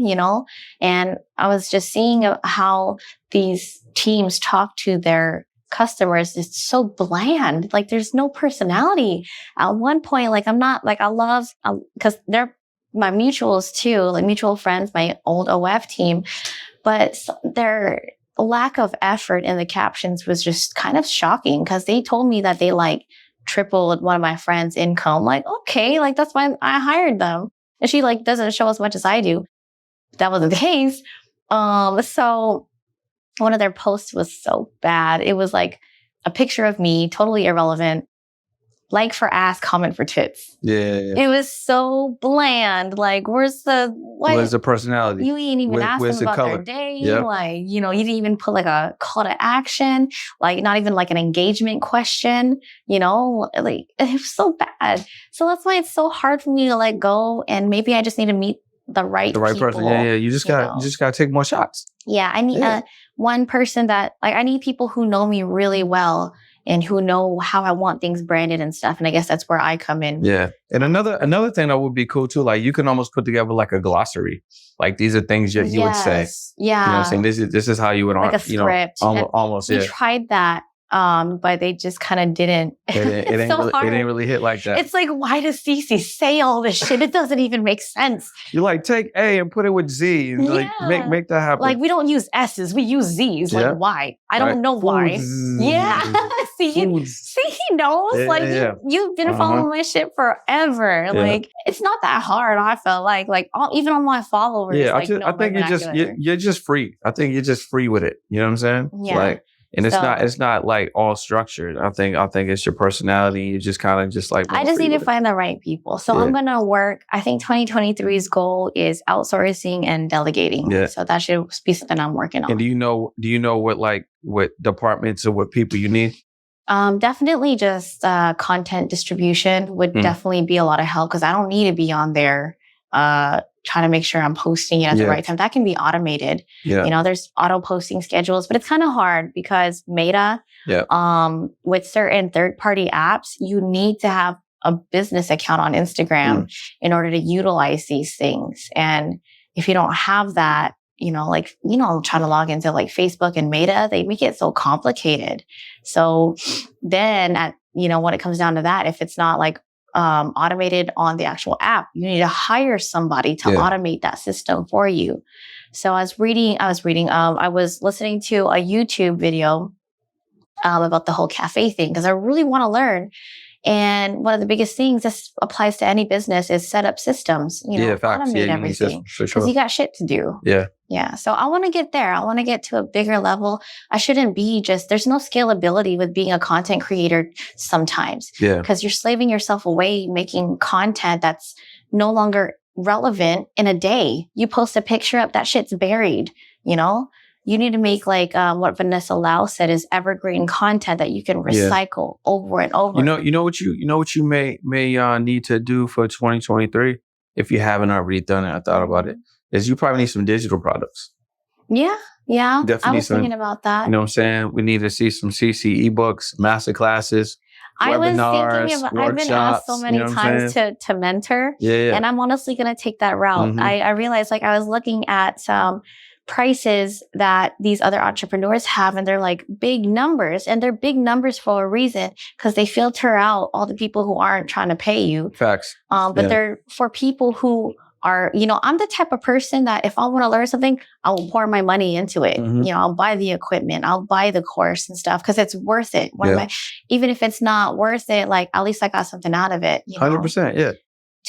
And I was just seeing how these teams talk to their customers. It's so bland. Like, there's no personality. At one point, I'm not I love because they're my mutuals too, like mutual friends, my old OF team, but their lack of effort in the captions was just kind of shocking because they told me that they tripled one of my friends' income. Okay, that's why I hired them. And she doesn't show as much as I do. That wasn't the case. So one of their posts was so bad. It was a picture of me, totally irrelevant. Like for ass, comment for tits. Yeah. It was so bland. Where's the personality? You ain't even asked them about their day. Yep. You didn't even put a call to action. Not even an engagement question. It was so bad. So that's why it's so hard for me to let go. And maybe I just need to meet the right people. Person. Yeah. You just gotta take more shots. Yeah. I need one person that I need people who know me really well and who know how I want things branded and stuff. And I guess that's where I come in. Yeah. And another thing that would be cool too, you can almost put together a glossary. These are things you would say. Yeah. You know what I'm saying? This is how you would, a script. Almost. We tried that. But they just kind of didn't. It didn't really hit like that. It's why does Cece say all this shit? It doesn't even make sense. You take A and put it with Z and make that happen. We don't use S's, we use Z's. Why? I don't know why. Yeah. See, he knows. You've been following my shit forever. Yeah. It's not that hard. I felt even on my followers. Yeah, I think you're just free. I think you're just free with it. You know what I'm saying? Yeah. And it's not all structured. I think it's your personality. You just kind of I just need to find the right people. So I'm going to work. I think 2023's goal is outsourcing and delegating. Yeah. So that should be something I'm working on. And do you know what departments or what people you need? Definitely just content distribution would definitely be a lot of help because I don't need to be on there trying to make sure I'm posting it at the right time. That can be automated. Yeah. There's auto posting schedules, but it's kind of hard because Meta, with certain third-party apps, you need to have a business account on Instagram in order to utilize these things. And if you don't have that, trying to log into Facebook and Meta, they make it so complicated. So then when it comes down to that, if it's not automated on the actual app, you need to hire somebody to automate that system for you. So I was listening to a YouTube video about the whole cafe thing because I really want to learn. And one of the biggest things this applies to any business is set up systems, automate everything because you got shit to do. Yeah. Yeah. So I want to get there. I want to get to a bigger level. I shouldn't be there's no scalability with being a content creator sometimes. Yeah. Because you're slaving yourself away making content that's no longer relevant in a day. You post a picture up, that shit's buried, you know? You need to make like what Vanessa Lau said is evergreen content that you can recycle over and over. You know what you may need to do for 2023 if you haven't already done it. I thought about it. Is you probably need some digital products. Yeah. Definitely I was thinking about that. You know what I'm saying? We need to see some CC ebooks, master classes, webinars, workshops. I've been asked so many times to mentor. Yeah. And I'm honestly going to take that route. Mm-hmm. I realized like I was looking at some prices that these other entrepreneurs have, and they're like big numbers, and they're big numbers for a reason, because they filter out all the people who aren't trying to pay you. Facts. But they're for people who are, you know, I'm the type of person that if I want to learn something, I will pour my money into it. Mm-hmm. You know, I'll buy the equipment, I'll buy the course and stuff because it's worth it. Even if it's not worth it, like at least I got something out of it. 100%. Yeah.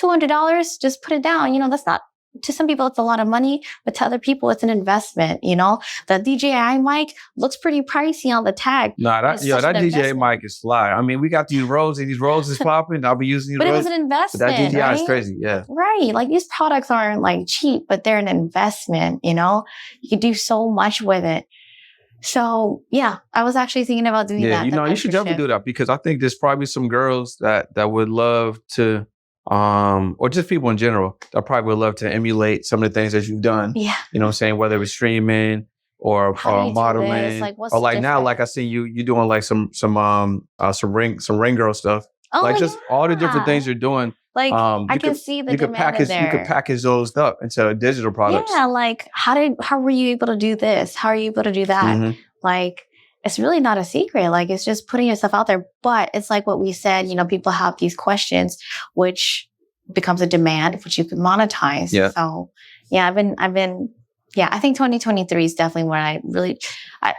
$200, just put it down. You know, that's not, to some people, it's a lot of money, but to other people, it's an investment. You know, the DJI mic looks pretty pricey on the tag. Nah, that DJI mic is fly. I mean, we got these Rodes, and these Rodes is popping. I'll be using these But Rodes. it was an investment. But that DJI right? is crazy. Yeah. Right. Like these products aren't like cheap, but they're an investment. You know, you can do so much with it. So yeah, I was actually thinking about doing that. Yeah, you know, you should definitely do that, because I think there's probably some girls that would love to, or just people in general, that probably would love to emulate some of the things that you've done. Yeah. You know what I'm saying? Whether it was streaming or modeling, like, or like now, like I see you doing like some ring girl stuff. Oh, like just all the different things you're doing. Like I can see the demand in there. You could package those up into digital products. Yeah, like how were you able to do this? How are you able to do that? Mm-hmm. Like it's really not a secret. Like it's just putting yourself out there. But it's like what we said, you know, people have these questions, which becomes a demand, which you can monetize. Yeah. So yeah, I think 2023 is definitely when I really,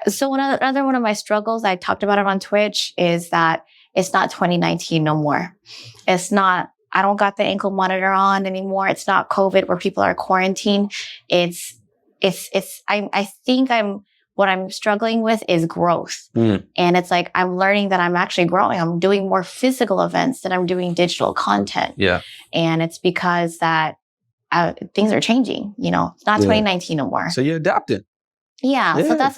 so another one of my struggles, I talked about it on Twitch, is that it's not 2019 no more. It's not, I don't got the ankle monitor on anymore. It's not COVID where people are quarantined. I think what I'm struggling with is growth. And it's like, I'm learning that I'm actually growing. I'm doing more physical events than I'm doing digital content. Yeah. And it's because that things are changing, you know, it's not 2019 no more. So you're adapting. Yeah. So that's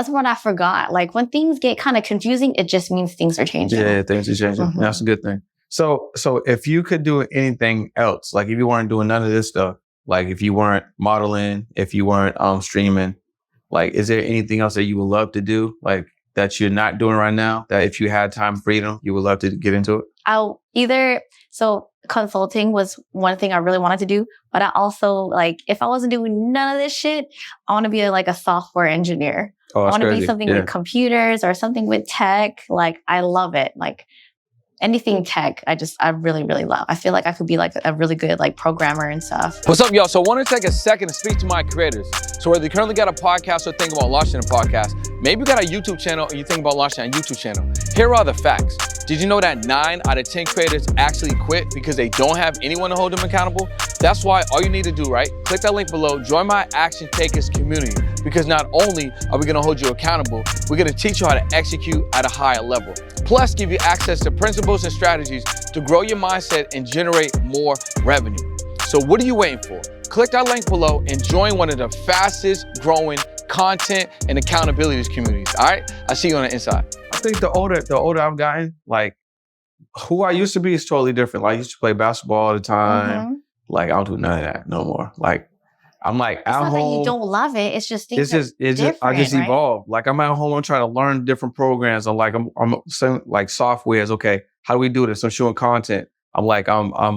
what I forgot. Like when things get kind of confusing, it just means things are changing. Yeah, things are changing. Mm-hmm. That's a good thing. So if you could do anything else, like if you weren't doing none of this stuff, like if you weren't modeling, if you weren't streaming, like, is there anything else that you would love to do, like that you're not doing right now, that if you had time freedom, you would love to get into it? So consulting was one thing I really wanted to do, but I also, like, if I wasn't doing none of this shit, I want to be like a software engineer. I want to be something with computers or something with tech. Like, I love it. Like, anything tech, I really, really love. I feel like I could be like a really good like programmer and stuff. What's up, y'all? So I want to take a second to speak to my creators. So whether you currently got a podcast or think about launching a podcast, maybe you got a YouTube channel and you think about launching a YouTube channel. Here are the facts. Did you know that 9 out of 10 creators actually quit because they don't have anyone to hold them accountable? That's why all you need to do, right? Click that link below, join my Action Takers community, because not only are we gonna hold you accountable, we're gonna teach you how to execute at a higher level. Plus, give you access to principles and strategies to grow your mindset and generate more revenue. So what are you waiting for? Click that link below and join one of the fastest growing content and accountability communities. All right, I'll see you on the inside. I think the older I've gotten, like who I used to be is totally different. Like I used to play basketball all the time. Mm-hmm. Like I don't do none of that no more. Like I'm like it's at not home. That you don't love it. It's just things I just right? evolve. Like I'm at home. I'm trying to learn different programs. I'm saying like softwares. Okay, how do we do this? I'm showing content. I'm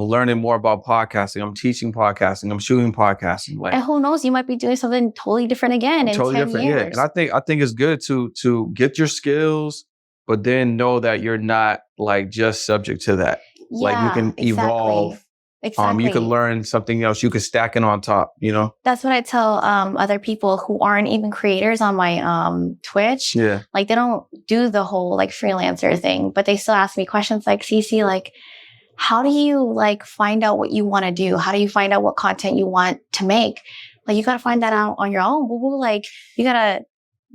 learning more about podcasting. I'm teaching podcasting. I'm shooting podcasting. Like, and who knows? You might be doing something totally different again in 10 years. Yeah. And I think it's good to get your skills, but then know that you're not like just subject to that. Yeah, like you can evolve. Exactly. You can learn something else. You can stack it on top, you know? That's what I tell other people who aren't even creators on my Twitch. Yeah. Like they don't do the whole like freelancer thing, but they still ask me questions like, Cece, like, how do you like find out what you want to do? How do you find out what content you want to make? Like, you got to find that out on your own. Like, you got to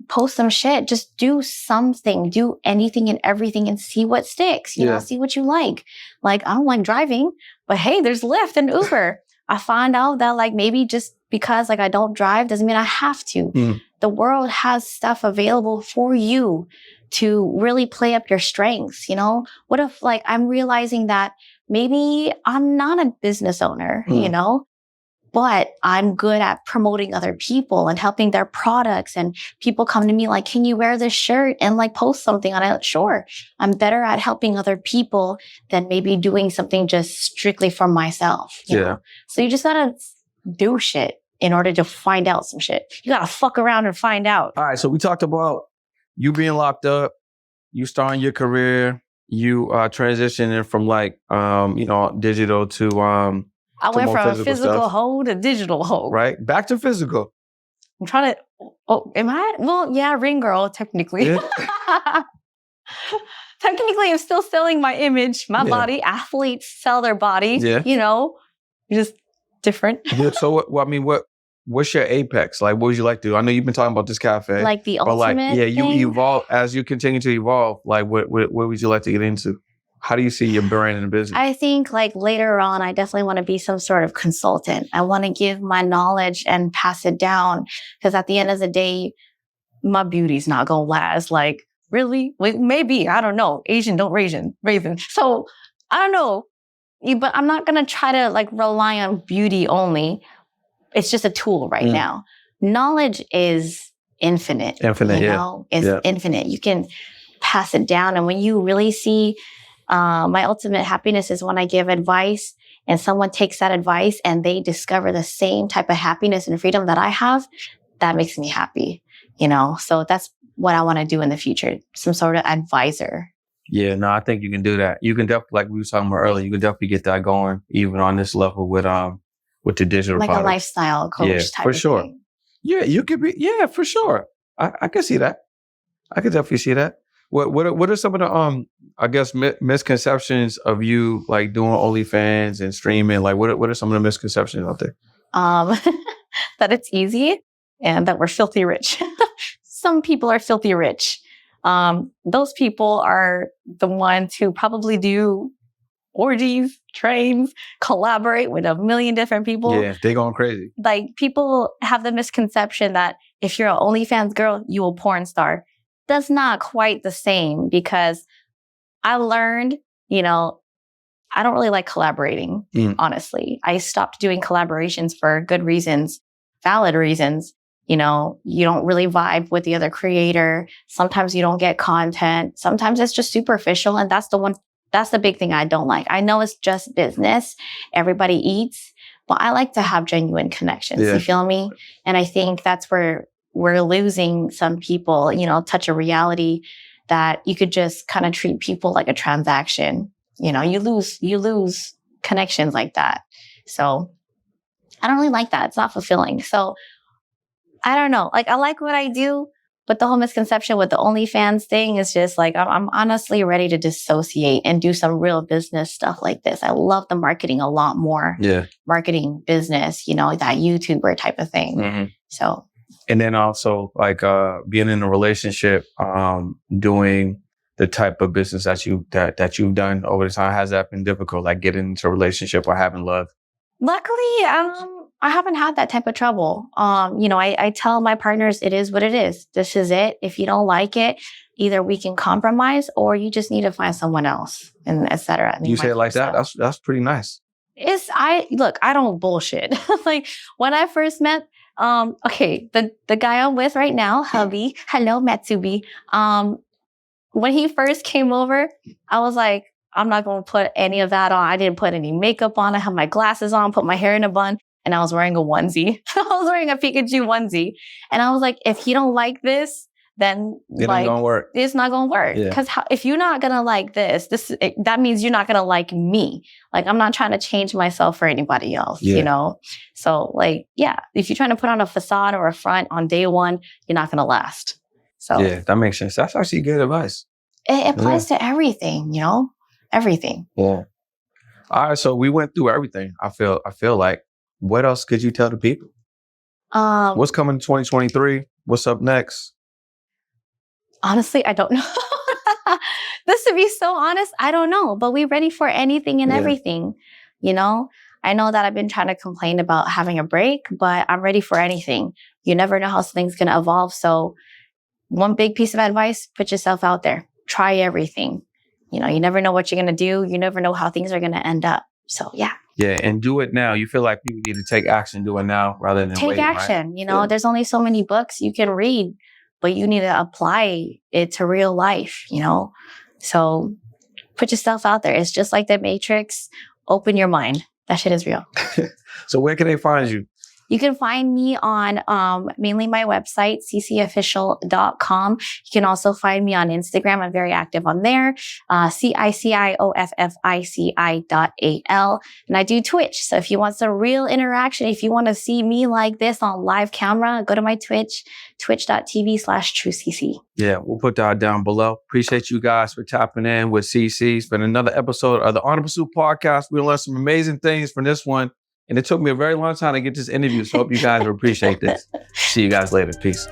post some shit. Just do something. Do anything and everything and see what sticks. You know, see what you like. Like, I don't like driving, but hey, there's Lyft and Uber. I find out that, like, maybe just because, like, I don't drive doesn't mean I have to. The world has stuff available for you to really play up your strengths. You know, what if, like, I'm realizing that maybe I'm not a business owner, you know, but I'm good at promoting other people and helping their products. And people come to me like, can you wear this shirt and, like, post something on it? Sure. I'm better at helping other people than maybe doing something just strictly for myself. You know? So you just gotta do shit in order to find out some shit. You gotta fuck around and find out. All right. So we talked about you being locked up, you starting your career, you transitioning from, like, you know, digital to I went from a physical stuff. hoe to digital hoe. Right. Back to physical. I'm trying to, am I? Well, yeah, ring girl, technically. Yeah. Technically, I'm still selling my image, my body. Athletes sell their body. You know, just different. So, what's your apex? Like, what would you like to do? I know you've been talking about this cafe. Like the ultimate thing? You evolve as you continue to evolve. Like, what would you like to get into? How do you see your brand in the business? I think, like, later on, I definitely want to be some sort of consultant. I want to give my knowledge and pass it down, because at the end of the day, my beauty's not going to last. Like, really? Maybe. I don't know. Asian don't raven. So, I don't know. But I'm not going to try to, like, rely on beauty only. It's just a tool right now. Knowledge is infinite. You know? It's infinite. You can pass it down. And when you really see... my ultimate happiness is when I give advice and someone takes that advice and they discover the same type of happiness and freedom that I have. That makes me happy, you know? So that's what I want to do in the future. Some sort of advisor. Yeah, no, I think you can do that. You can definitely, like we were talking about earlier, you can definitely get that going even on this level with the digital like products. A lifestyle coach type for sure. of thing. Yeah, you could be. Yeah, for sure. I can see that. I could definitely see that. What are some of the I guess misconceptions of you, like, doing OnlyFans and streaming? Like, what are some of the misconceptions out there? That it's easy and that we're filthy rich. Some people are filthy rich. Those people are the ones who probably do orgies, trains, collaborate with a million different people. Yeah, they going crazy. Like, people have the misconception that if you're an OnlyFans girl, you a porn star. That's not quite the same, because I learned, you know, I don't really like collaborating, honestly. I stopped doing collaborations for good reasons, valid reasons. You know, you don't really vibe with the other creator. Sometimes you don't get content. Sometimes it's just superficial. And that's the big thing I don't like. I know it's just business. Everybody eats, but I like to have genuine connections. You feel me? And I think that's where we're losing some people, you know, touch of reality, that you could just kind of treat people like a transaction. You know, you lose connections like that. So I don't really like that. It's not fulfilling. So I don't know. Like, I like what I do, but the whole misconception with the OnlyFans thing is just like, I'm honestly ready to dissociate and do some real business stuff like this. I love the marketing a lot more. Yeah. Marketing, business, you know, that YouTuber type of thing. So. And then also, like, being in a relationship, doing the type of business that you've done over the time, has that been difficult? Like, getting into a relationship or having love? Luckily, I haven't had that type of trouble. You know, I tell my partners, it is what it is. This is it. If you don't like it, either we can compromise or you just need to find someone else, and et cetera. You say it like that? That's pretty nice. I don't bullshit. Like, when I first met, okay, the guy I'm with right now, hubby, hello, Matsubi. When he first came over, I was like, I'm not going to put any of that on. I didn't put any makeup on. I had my glasses on, put my hair in a bun, and I was wearing a onesie. I was wearing a Pikachu onesie. And I was like, if you don't like this, then it ain't gonna work. It's not going to work. Because if you're not going to like this, that means you're not going to like me. Like, I'm not trying to change myself for anybody else, you know? So, like, yeah, if you're trying to put on a facade or a front on day one, you're not going to last. So yeah, that makes sense. That's actually good advice. It applies to everything, you know? Everything. Yeah. All right, so we went through everything. I feel like, what else could you tell the people? What's coming in 2023? What's up next? Honestly, I don't know. This, to be so honest, I don't know. But we're ready for anything and everything. You know, I know that I've been trying to complain about having a break, but I'm ready for anything. You never know how something's going to evolve. So one big piece of advice, put yourself out there. Try everything. You know, you never know what you're going to do. You never know how things are going to end up. So, yeah. Yeah, and do it now. You feel like people need to take action, do it now rather than take wait, action. Right? You know, there's only so many books you can read, but you need to apply it to real life, you know? So put yourself out there. It's just like the Matrix. Open your mind. That shit is real. So where can they find you? You can find me on mainly my website, ccofficial.com. You can also find me on Instagram. I'm very active on there, CICIOFFICI.AL. And I do Twitch. So if you want some real interaction, if you want to see me like this on live camera, go to my Twitch, twitch.tv/TruCici. Yeah, we'll put that down below. Appreciate you guys for tapping in with CC. It's been another episode of the On the Pursuit podcast. We learned some amazing things from this one. And it took me a very long time to get this interview. So I hope you guys will appreciate this. See you guys later. Peace.